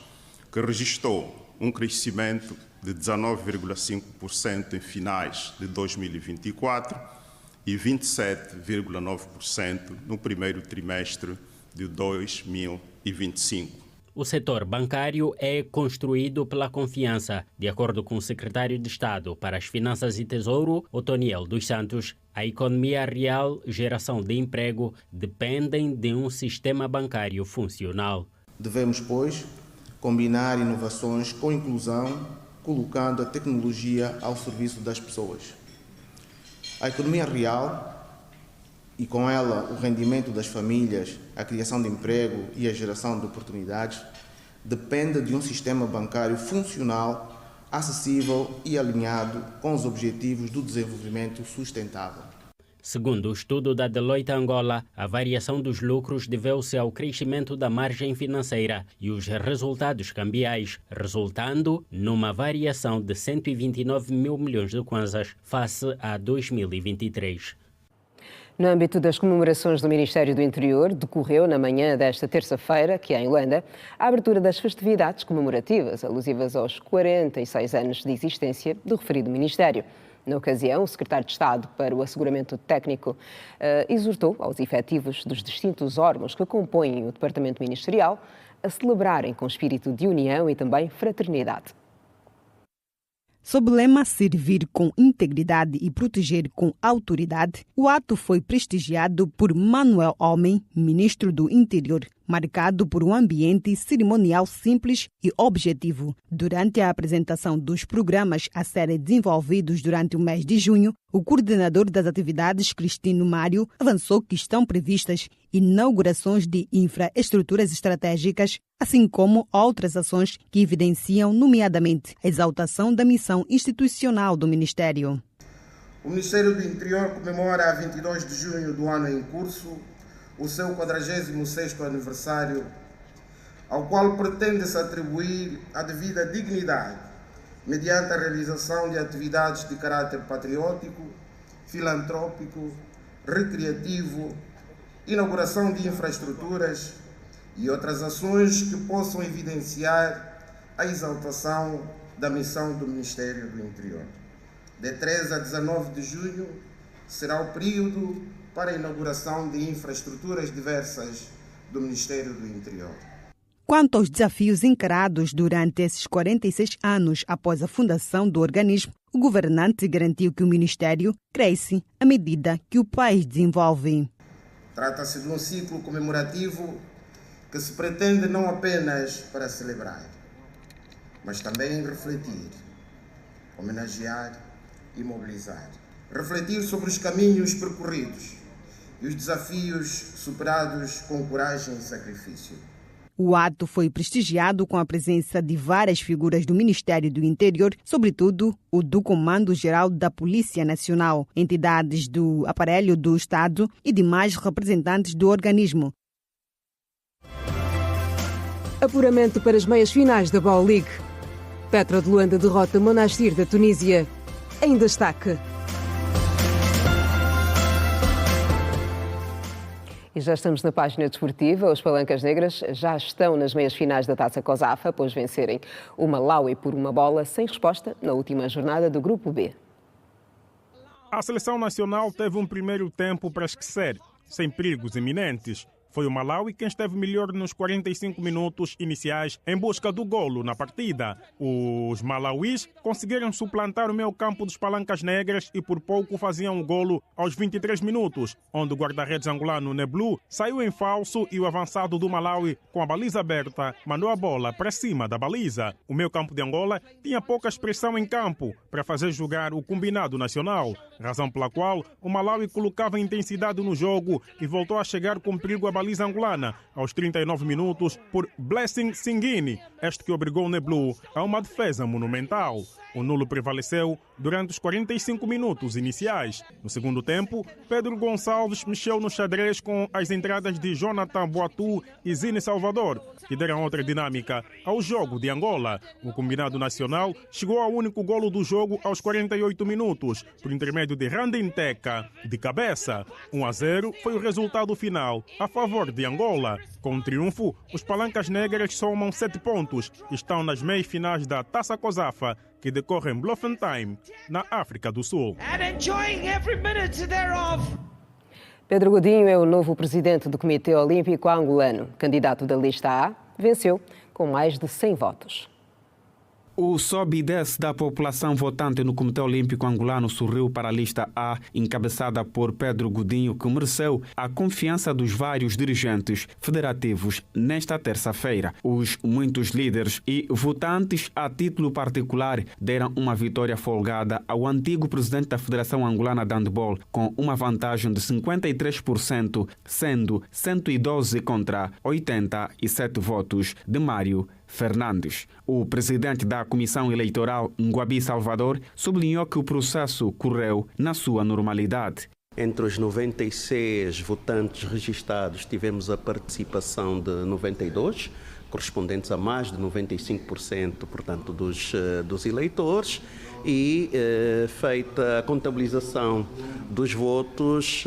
que registrou um crescimento de 19,5% em finais de 2024 e 27,9% no primeiro trimestre de 2025. O setor bancário é construído pela confiança. De acordo com o secretário de Estado para as Finanças e Tesouro, Otoniel dos Santos, a economia real, geração de emprego, dependem de um sistema bancário funcional. Devemos, pois, combinar inovações com inclusão, colocando a tecnologia ao serviço das pessoas. A economia real e com ela o rendimento das famílias, a criação de emprego e a geração de oportunidades, depende de um sistema bancário funcional, acessível e alinhado com os objetivos do desenvolvimento sustentável. Segundo o estudo da Deloitte Angola, a variação dos lucros deveu-se ao crescimento da margem financeira e os resultados cambiais, resultando numa variação de 129 mil milhões de kwanzas face a 2023. No âmbito das comemorações do Ministério do Interior, decorreu na manhã desta terça-feira, que é em Luanda, a abertura das festividades comemorativas alusivas aos 46 anos de existência do referido Ministério. Na ocasião, o secretário de Estado para o Asseguramento Técnico exortou aos efetivos dos distintos órgãos que compõem o Departamento Ministerial a celebrarem com espírito de união e também fraternidade. Sob o lema servir com integridade e proteger com autoridade, o ato foi prestigiado por Manuel Homem, ministro do Interior, marcado por um ambiente cerimonial simples e objetivo. Durante a apresentação dos programas a serem desenvolvidos durante o mês de junho, o coordenador das atividades, Cristino Mário, avançou que estão previstas inaugurações de infraestruturas estratégicas, assim como outras ações que evidenciam, nomeadamente, a exaltação da missão institucional do Ministério. O Ministério do Interior comemora a 22 de junho do ano em curso o seu 46º aniversário, ao qual pretende-se atribuir a devida dignidade, mediante a realização de atividades de caráter patriótico, filantrópico, recreativo, inauguração de infraestruturas e outras ações que possam evidenciar a exaltação da missão do Ministério do Interior. De 13 a 19 de junho será o período para a inauguração de infraestruturas diversas do Ministério do Interior. Quanto aos desafios encarados durante esses 46 anos após a fundação do organismo, o governante garantiu que o Ministério cresce à medida que o país desenvolve. Trata-se de um ciclo comemorativo que se pretende não apenas para celebrar, mas também refletir, homenagear e mobilizar. Refletir sobre os caminhos percorridos e os desafios superados com coragem e sacrifício. O ato foi prestigiado com a presença de várias figuras do Ministério do Interior, sobretudo o do Comando-Geral da Polícia Nacional, entidades do aparelho do Estado e demais representantes do organismo. Apuramento para as meias finais da Bowl League. Petro de Luanda derrota Monastir da Tunísia. Em destaque. E já estamos na página desportiva. Os Palancas Negras já estão nas meias finais da Taça COSAFA, após vencerem o Malawi por uma bola sem resposta na última jornada do Grupo B. A seleção nacional teve um primeiro tempo para esquecer, sem perigos iminentes. Foi o Malawi quem esteve melhor nos 45 minutos iniciais em busca do golo na partida. Os malauís conseguiram suplantar o meio campo dos Palancas Negras e por pouco faziam o golo aos 23 minutos, onde o guarda-redes angolano Neblu saiu em falso e o avançado do Malawi, com a baliza aberta, mandou a bola para cima da baliza. O meio campo de Angola tinha pouca expressão em campo para fazer jogar o combinado nacional, razão pela qual o Malawi colocava intensidade no jogo e voltou a chegar com perigo à baliza angolana aos 39 minutos por Blessing Singini, este que obrigou o Neblu a uma defesa monumental. O nulo prevaleceu durante os 45 minutos iniciais. No segundo tempo, Pedro Gonçalves mexeu no xadrez com as entradas de Jonathan Boatu e Zine Salvador, que deram outra dinâmica ao jogo de Angola. O combinado nacional chegou ao único golo do jogo aos 48 minutos, por intermédio de Randin Teka, de cabeça. 1-0 foi o resultado final a favor de Angola. Com o triunfo, os Palancas Negras somam 7 pontos e estão nas meias finais da Taça COSAFA, que decorre em Bloemfontein, na África do Sul. Pedro Godinho é o novo presidente do Comitê Olímpico angolano. Candidato da lista A, venceu com mais de 100 votos. O sobe e desce da população votante no Comitê Olímpico Angolano sorriu para a lista A, encabeçada por Pedro Godinho, que mereceu a confiança dos vários dirigentes federativos nesta terça-feira. Os muitos líderes e votantes a título particular deram uma vitória folgada ao antigo presidente da Federação Angolana de Handball, com uma vantagem de 53%, sendo 112 contra 87 votos de Mário Fernandes. O presidente da Comissão Eleitoral, Nguabi Salvador, sublinhou que o processo correu na sua normalidade. Entre os 96 votantes registados, tivemos a participação de 92, correspondentes a mais de 95%, portanto, dos eleitores, e feita a contabilização dos votos,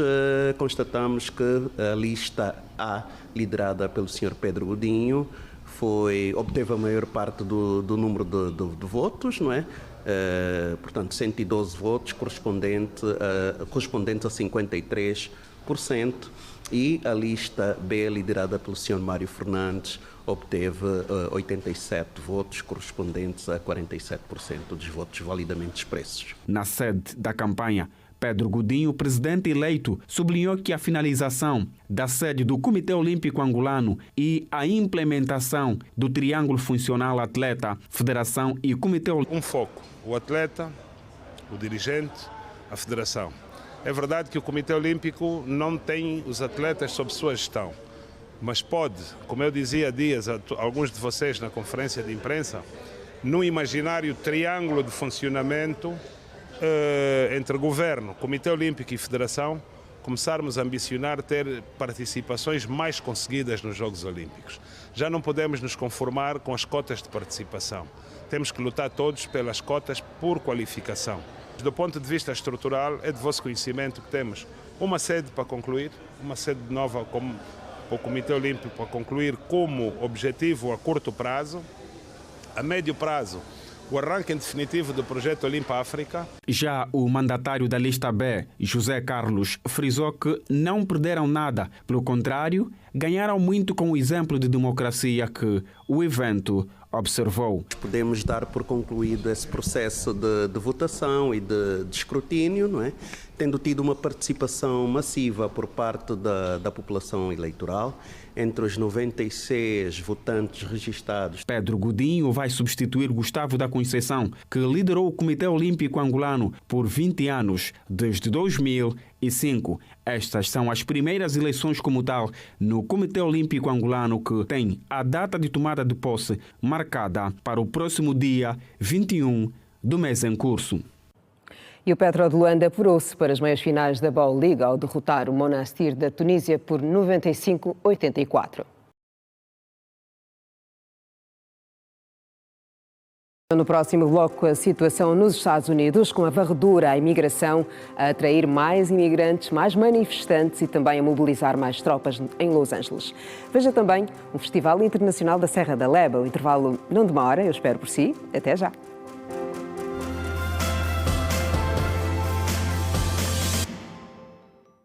constatamos que a lista A, liderada pelo Sr. Pedro Godinho, obteve a maior parte do número de votos, não é? Portanto, 112 votos correspondentes a 53%, e a lista B, liderada pelo Sr. Mário Fernandes, obteve 87 votos correspondentes a 47% dos votos validamente expressos. Na sede da campanha, Pedro Godinho, presidente eleito, sublinhou que a finalização da sede do Comitê Olímpico Angolano e a implementação do triângulo funcional atleta, federação e comitê olímpico. Um foco, o atleta, o dirigente, a federação. É verdade que o Comitê Olímpico não tem os atletas sob sua gestão, mas pode, como eu dizia há dias a alguns de vocês na conferência de imprensa, no imaginário triângulo de funcionamento entre governo, Comitê Olímpico e Federação, começarmos a ambicionar ter participações mais conseguidas nos Jogos Olímpicos. Já não podemos nos conformar com as cotas de participação. Temos que lutar todos pelas cotas por qualificação. Do ponto de vista estrutural, é de vosso conhecimento que temos uma sede para concluir, uma sede nova como o Comitê Olímpico para concluir como objetivo a curto prazo, a médio prazo, o arranque em definitivo do projeto Olimpa África. Já o mandatário da lista B, José Carlos, frisou que não perderam nada. Pelo contrário, ganharam muito com o exemplo de democracia que o evento observou. Podemos dar por concluído esse processo de votação e de escrutínio, não é? Tendo tido uma participação massiva por parte da população eleitoral. Entre os 96 votantes registados. Pedro Godinho vai substituir Gustavo da Conceição, que liderou o Comitê Olímpico Angolano por 20 anos, desde 2005. Estas são as primeiras eleições como tal no Comitê Olímpico Angolano, que tem a data de tomada de posse marcada para o próximo dia 21 do mês em curso. E o Petro de Luanda apurou-se para as meias finais da Bowl League ao derrotar o Monastir da Tunísia por 95-84. No próximo bloco, a situação nos Estados Unidos, com a varredura à imigração, a atrair mais imigrantes, mais manifestantes e também a mobilizar mais tropas em Los Angeles. Veja também um Festival Internacional da Serra da Leba. O intervalo não demora, eu espero por si. Até já.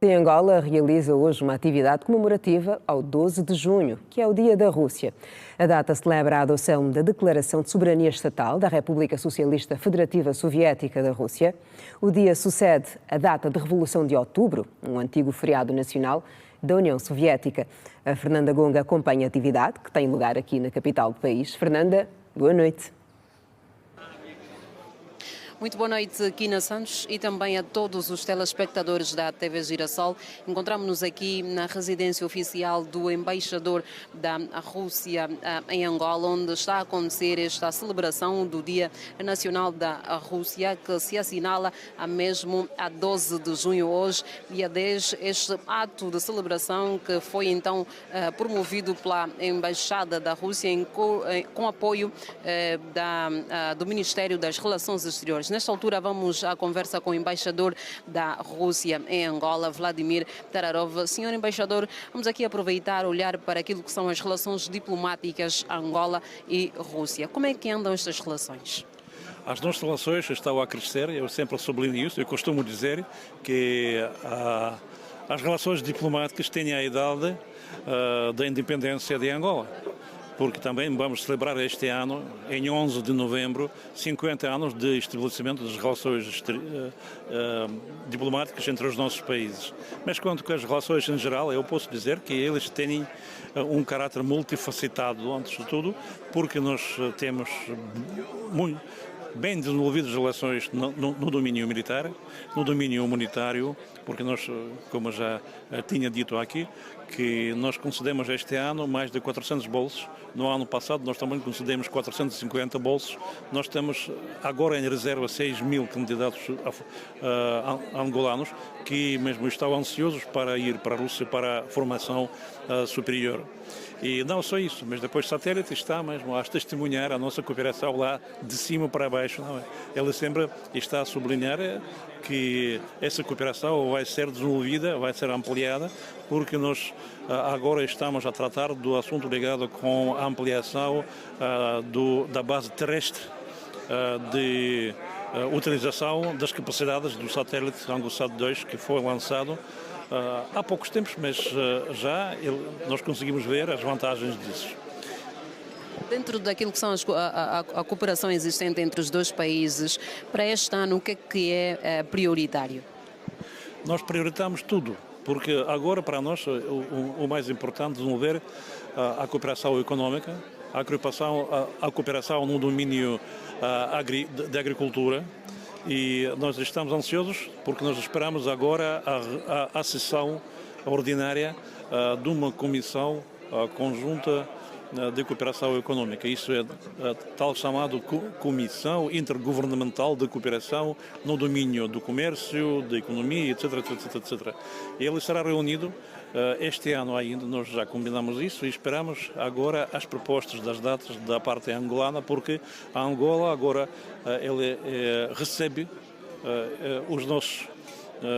Em Angola, realiza hoje uma atividade comemorativa ao 12 de junho, que é o Dia da Rússia. A data celebra a adoção da Declaração de Soberania Estatal da República Socialista Federativa Soviética da Rússia. O dia sucede a data de Revolução de Outubro, um antigo feriado nacional da União Soviética. A Fernanda Gonga acompanha a atividade, que tem lugar aqui na capital do país. Fernanda, boa noite. Muito boa noite, Quina Santos, e também a todos os telespectadores da TV Girassol. Encontramos-nos aqui na residência oficial do embaixador da Rússia em Angola, onde está a acontecer esta celebração do Dia Nacional da Rússia, que se assinala mesmo a 12 de junho, hoje, dia 10, este ato de celebração que foi então promovido pela Embaixada da Rússia com apoio do Ministério das Relações Exteriores. Nesta altura vamos à conversa com o embaixador da Rússia em Angola, Vladimir Tararov. Senhor embaixador, vamos aqui aproveitar, olhar para aquilo que são as relações diplomáticas Angola e Rússia. Como é que andam estas relações? As nossas relações estão a crescer, eu sempre sublinho isso, eu costumo dizer que as relações diplomáticas têm a idade da independência de Angola. Porque também vamos celebrar este ano, em 11 de novembro, 50 anos de estabelecimento das relações diplomáticas entre os nossos países. Mas quanto às relações em geral, eu posso dizer que eles têm um caráter multifacetado, antes de tudo, porque nós temos muito bem desenvolvidas relações no domínio militar, no domínio humanitário, porque nós, como já tinha dito aqui, que nós concedemos este ano mais de 400 bolsos. No ano passado nós também concedemos 450 bolsos. Nós temos agora em reserva 6.000 candidatos angolanos que mesmo estão ansiosos para ir para a Rússia para a formação superior. E não só isso, mas depois o satélite está mesmo a testemunhar a nossa cooperação lá de cima para baixo. Não é? Ele sempre está a sublinhar que essa cooperação vai ser desenvolvida, vai ser ampliada, porque nós agora estamos a tratar do assunto ligado com a ampliação da base terrestre de utilização das capacidades do satélite ANGOSAT 2, que foi lançado há poucos tempos, mas já nós conseguimos ver as vantagens disso. Dentro daquilo que são a cooperação existente entre os dois países, para este ano, o que é prioritário? Nós prioritamos tudo, porque agora para nós o mais importante é desenvolver a cooperação económica, a cooperação no domínio da agricultura, e nós estamos ansiosos porque nós esperamos agora a sessão ordinária de uma comissão conjunta de cooperação económica. Isso é a tal chamada Comissão Intergovernamental de Cooperação no domínio do comércio, da economia, etc, etc, etc. Ele será reunido este ano ainda, nós já combinamos isso e esperamos agora as propostas das datas da parte angolana, porque a Angola agora ele recebe os nossos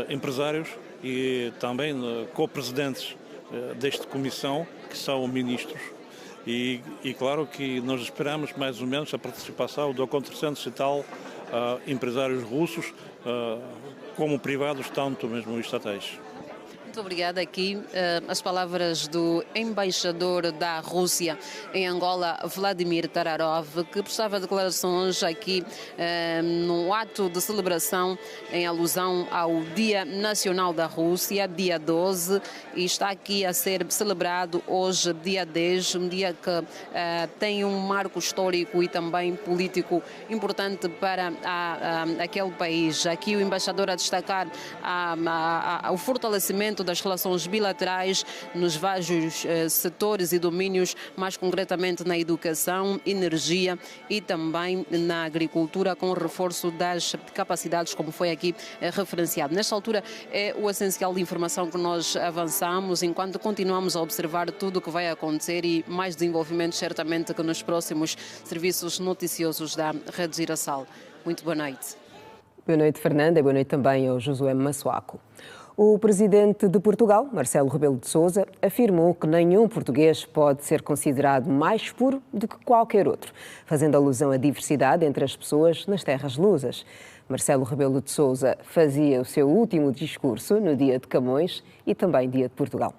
empresários e também co-presidentes desta comissão, que são ministros. E claro que nós esperamos mais ou menos a participação de 400 e tal empresários russos, como privados, tanto mesmo estatais. Muito obrigada. Aqui as palavras do embaixador da Rússia em Angola, Vladimir Tararov, que prestava declarações aqui no ato de celebração em alusão ao Dia Nacional da Rússia, dia 12, e está aqui a ser celebrado hoje, dia 10, um dia que tem um marco histórico e também político importante para aquele país. Aqui o embaixador a destacar o fortalecimento das relações bilaterais nos vários setores e domínios, mais concretamente na educação, energia e também na agricultura, com o reforço das capacidades, como foi aqui referenciado. Nesta altura é o essencial de informação que nós avançamos, enquanto continuamos a observar tudo o que vai acontecer e mais desenvolvimentos certamente que nos próximos serviços noticiosos da Rede Girassol. Muito boa noite. Boa noite, Fernanda, e boa noite também ao Josué Massuaco. O presidente de Portugal, Marcelo Rebelo de Sousa, afirmou que nenhum português pode ser considerado mais puro do que qualquer outro, fazendo alusão à diversidade entre as pessoas nas terras lusas. Marcelo Rebelo de Sousa fazia o seu último discurso no Dia de Camões e também Dia de Portugal.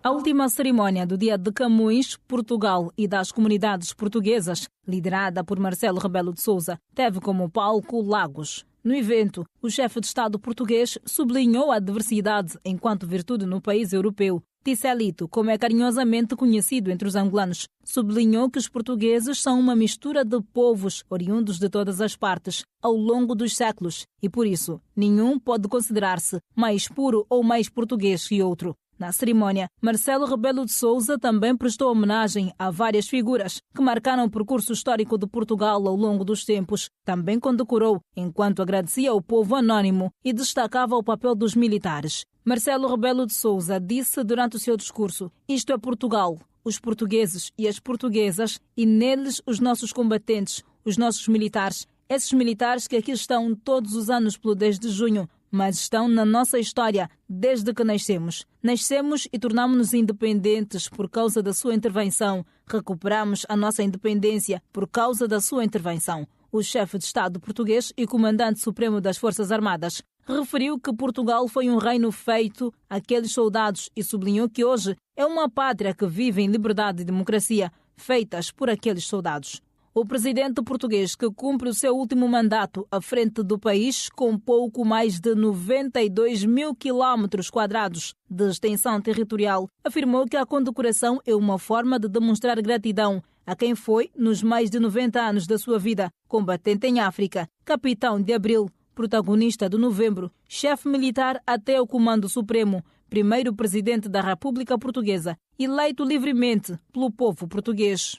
A última cerimónia do Dia de Camões, Portugal e das comunidades portuguesas, liderada por Marcelo Rebelo de Sousa, teve como palco Lagos. No evento, o chefe de Estado português sublinhou a diversidade enquanto virtude no país europeu. Ticelito, como é carinhosamente conhecido entre os angolanos, sublinhou que os portugueses são uma mistura de povos oriundos de todas as partes ao longo dos séculos e, por isso, nenhum pode considerar-se mais puro ou mais português que outro. Na cerimónia, Marcelo Rebelo de Sousa também prestou homenagem a várias figuras que marcaram o percurso histórico de Portugal ao longo dos tempos. Também condecorou, enquanto agradecia ao povo anónimo e destacava o papel dos militares. Marcelo Rebelo de Sousa disse durante o seu discurso: "Isto é Portugal, os portugueses e as portuguesas e neles os nossos combatentes, os nossos militares. Esses militares que aqui estão todos os anos pelo 10 de junho, mas estão na nossa história desde que nascemos. Nascemos e tornámos-nos independentes por causa da sua intervenção. Recuperamos a nossa independência por causa da sua intervenção." O chefe de Estado português e comandante supremo das Forças Armadas referiu que Portugal foi um reino feito àqueles soldados e sublinhou que hoje é uma pátria que vive em liberdade e democracia, feitas por aqueles soldados. O presidente português, que cumpre o seu último mandato à frente do país, com pouco mais de 92 mil quilómetros quadrados de extensão territorial, afirmou que a condecoração é uma forma de demonstrar gratidão a quem foi, nos mais de 90 anos da sua vida, combatente em África, capitão de Abril, protagonista do Novembro, chefe militar até o Comando Supremo, primeiro presidente da República Portuguesa, eleito livremente pelo povo português.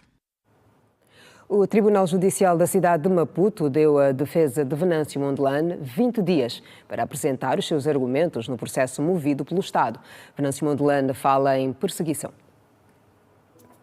O Tribunal Judicial da cidade de Maputo deu à defesa de Venâncio Mondlane 20 dias para apresentar os seus argumentos no processo movido pelo Estado. Venâncio Mondlane fala em perseguição.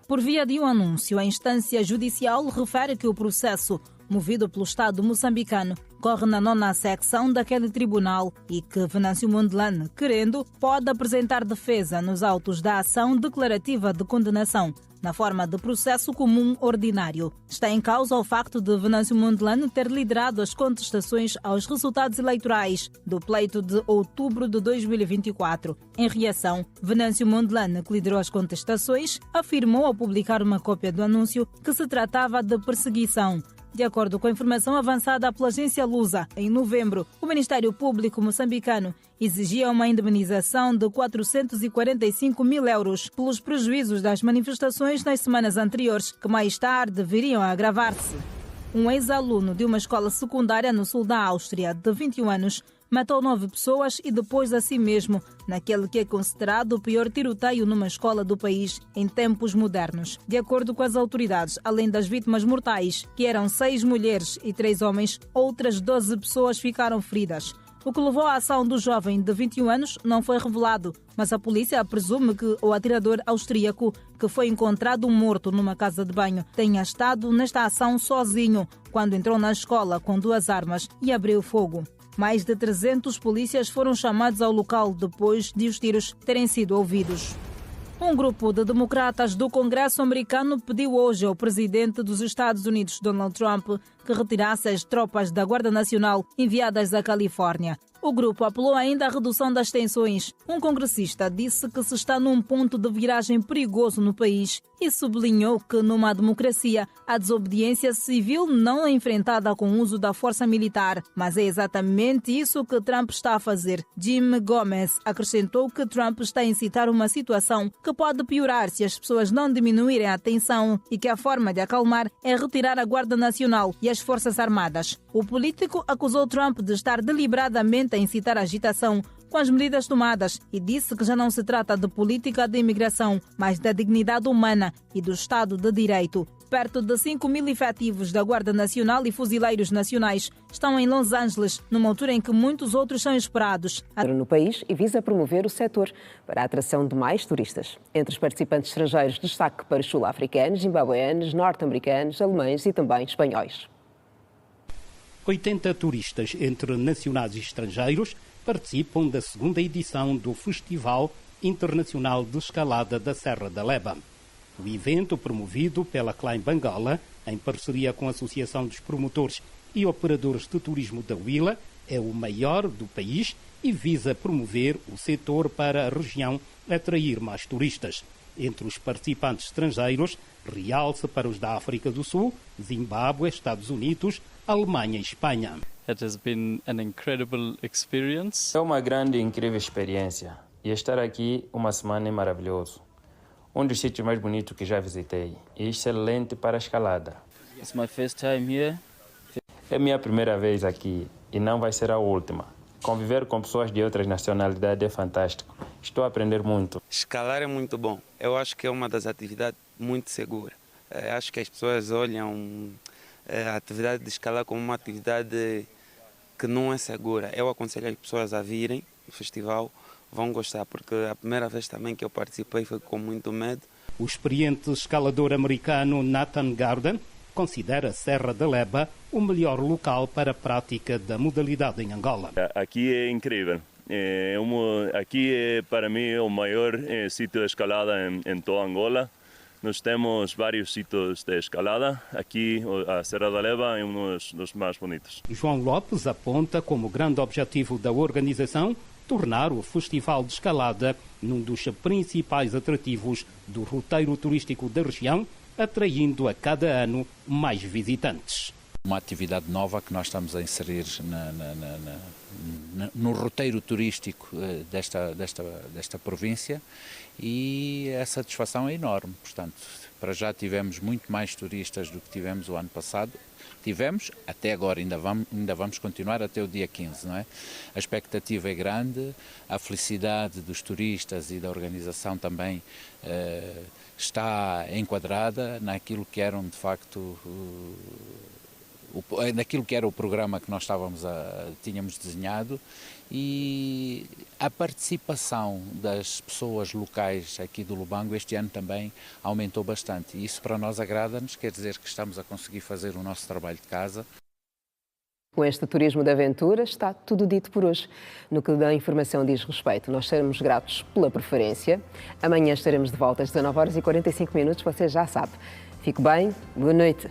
Por via de um anúncio, a instância judicial refere que o processo movido pelo Estado moçambicano corre na 9ª secção daquele tribunal e que Venâncio Mondlane, querendo, pode apresentar defesa nos autos da ação declarativa de condenação, na forma de processo comum ordinário. Está em causa o facto de Venâncio Mondlane ter liderado as contestações aos resultados eleitorais do pleito de outubro de 2024. Em reação, Venâncio Mondlane, que liderou as contestações, afirmou ao publicar uma cópia do anúncio que se tratava de perseguição. De acordo com a informação avançada pela agência Lusa, em novembro, o Ministério Público moçambicano exigia uma indemnização de 445 mil euros pelos prejuízos das manifestações nas semanas anteriores, que mais tarde viriam a agravar-se. Um ex-aluno de uma escola secundária no sul da Áustria, de 21 anos, matou 9 pessoas e depois a si mesmo, naquele que é considerado o pior tiroteio numa escola do país em tempos modernos. De acordo com as autoridades, além das vítimas mortais, que eram 6 mulheres e 3 homens, outras 12 pessoas ficaram feridas. O que levou à ação do jovem de 21 anos não foi revelado, mas a polícia presume que o atirador austríaco, que foi encontrado morto numa casa de banho, tenha estado nesta ação sozinho quando entrou na escola com 2 armas e abriu fogo. Mais de 300 polícias foram chamados ao local depois de os tiros terem sido ouvidos. Um grupo de democratas do Congresso americano pediu hoje ao presidente dos Estados Unidos, Donald Trump, que retirasse as tropas da Guarda Nacional enviadas à Califórnia. O grupo apelou ainda à redução das tensões. Um congressista disse que se está num ponto de viragem perigoso no país e sublinhou que, numa democracia, a desobediência civil não é enfrentada com o uso da força militar, mas é exatamente isso que Trump está a fazer. Jim Gomes acrescentou que Trump está a incitar uma situação que pode piorar se as pessoas não diminuírem a tensão e que a forma de acalmar é retirar a Guarda Nacional e as Forças Armadas. O político acusou Trump de estar deliberadamente a incitar a agitação com as medidas tomadas e disse que já não se trata de política de imigração, mas da dignidade humana e do Estado de Direito. Perto de 5.000 efetivos da Guarda Nacional e fuzileiros nacionais estão em Los Angeles, numa altura em que muitos outros são esperados. No país e visa promover o setor para a atração de mais turistas. Entre os participantes estrangeiros, destaque para os sul-africanos, zimbabueanos, norte-americanos, alemães e também espanhóis. 80 turistas, entre nacionais e estrangeiros, participam da segunda edição do Festival Internacional de Escalada da Serra da Leba. O evento, promovido pela Climb Angola, em parceria com a Associação dos Promotores e Operadores de Turismo da Huila, é o maior do país e visa promover o setor para a região atrair mais turistas. Entre os participantes estrangeiros, realça para os da África do Sul, Zimbábue, Estados Unidos, Alemanha e Espanha. It has been an incredible experience. É uma grande e incrível experiência e estar aqui uma semana é maravilhoso. Um dos sítios mais bonitos que já visitei e excelente para a escalada. It's my first time here. É minha primeira vez aqui e não vai ser a última. Conviver com pessoas de outras nacionalidades é fantástico. Estou a aprender muito. Escalar é muito bom. Eu acho que é uma das atividades muito seguras. Acho que as pessoas olham a atividade de escalar como uma atividade que não é segura. Eu aconselho as pessoas a virem no festival. Vão gostar, porque a primeira vez também que eu participei foi com muito medo. O experiente escalador americano Nathan Garden considera a Serra da Leba o melhor local para a prática da modalidade em Angola. Aqui é incrível. Aqui é, para mim, o maior sítio de escalada em toda Angola. Nós temos vários sítios de escalada. Aqui, a Serra da Leba é um dos mais bonitos. João Lopes aponta como grande objetivo da organização tornar o Festival de Escalada num dos principais atrativos do roteiro turístico da região, atraindo a cada ano mais visitantes. Uma atividade nova que nós estamos a inserir no roteiro turístico desta província e a satisfação é enorme. Portanto, para já tivemos muito mais turistas do que tivemos o ano passado. Tivemos, até agora, ainda vamos continuar até o dia 15, não é? A expectativa é grande, a felicidade dos turistas e da organização também está enquadrada naquilo que eram, de facto, naquilo que era o programa que nós tínhamos desenhado, e a participação das pessoas locais aqui do Lubango este ano também aumentou bastante. E isso para nós agrada-nos, quer dizer que estamos a conseguir fazer o nosso trabalho de casa. Com este turismo de aventura está tudo dito por hoje. No que da informação diz respeito, nós seremos gratos pela preferência. Amanhã estaremos de volta às 19h45, você já sabe. Fique bem, boa noite.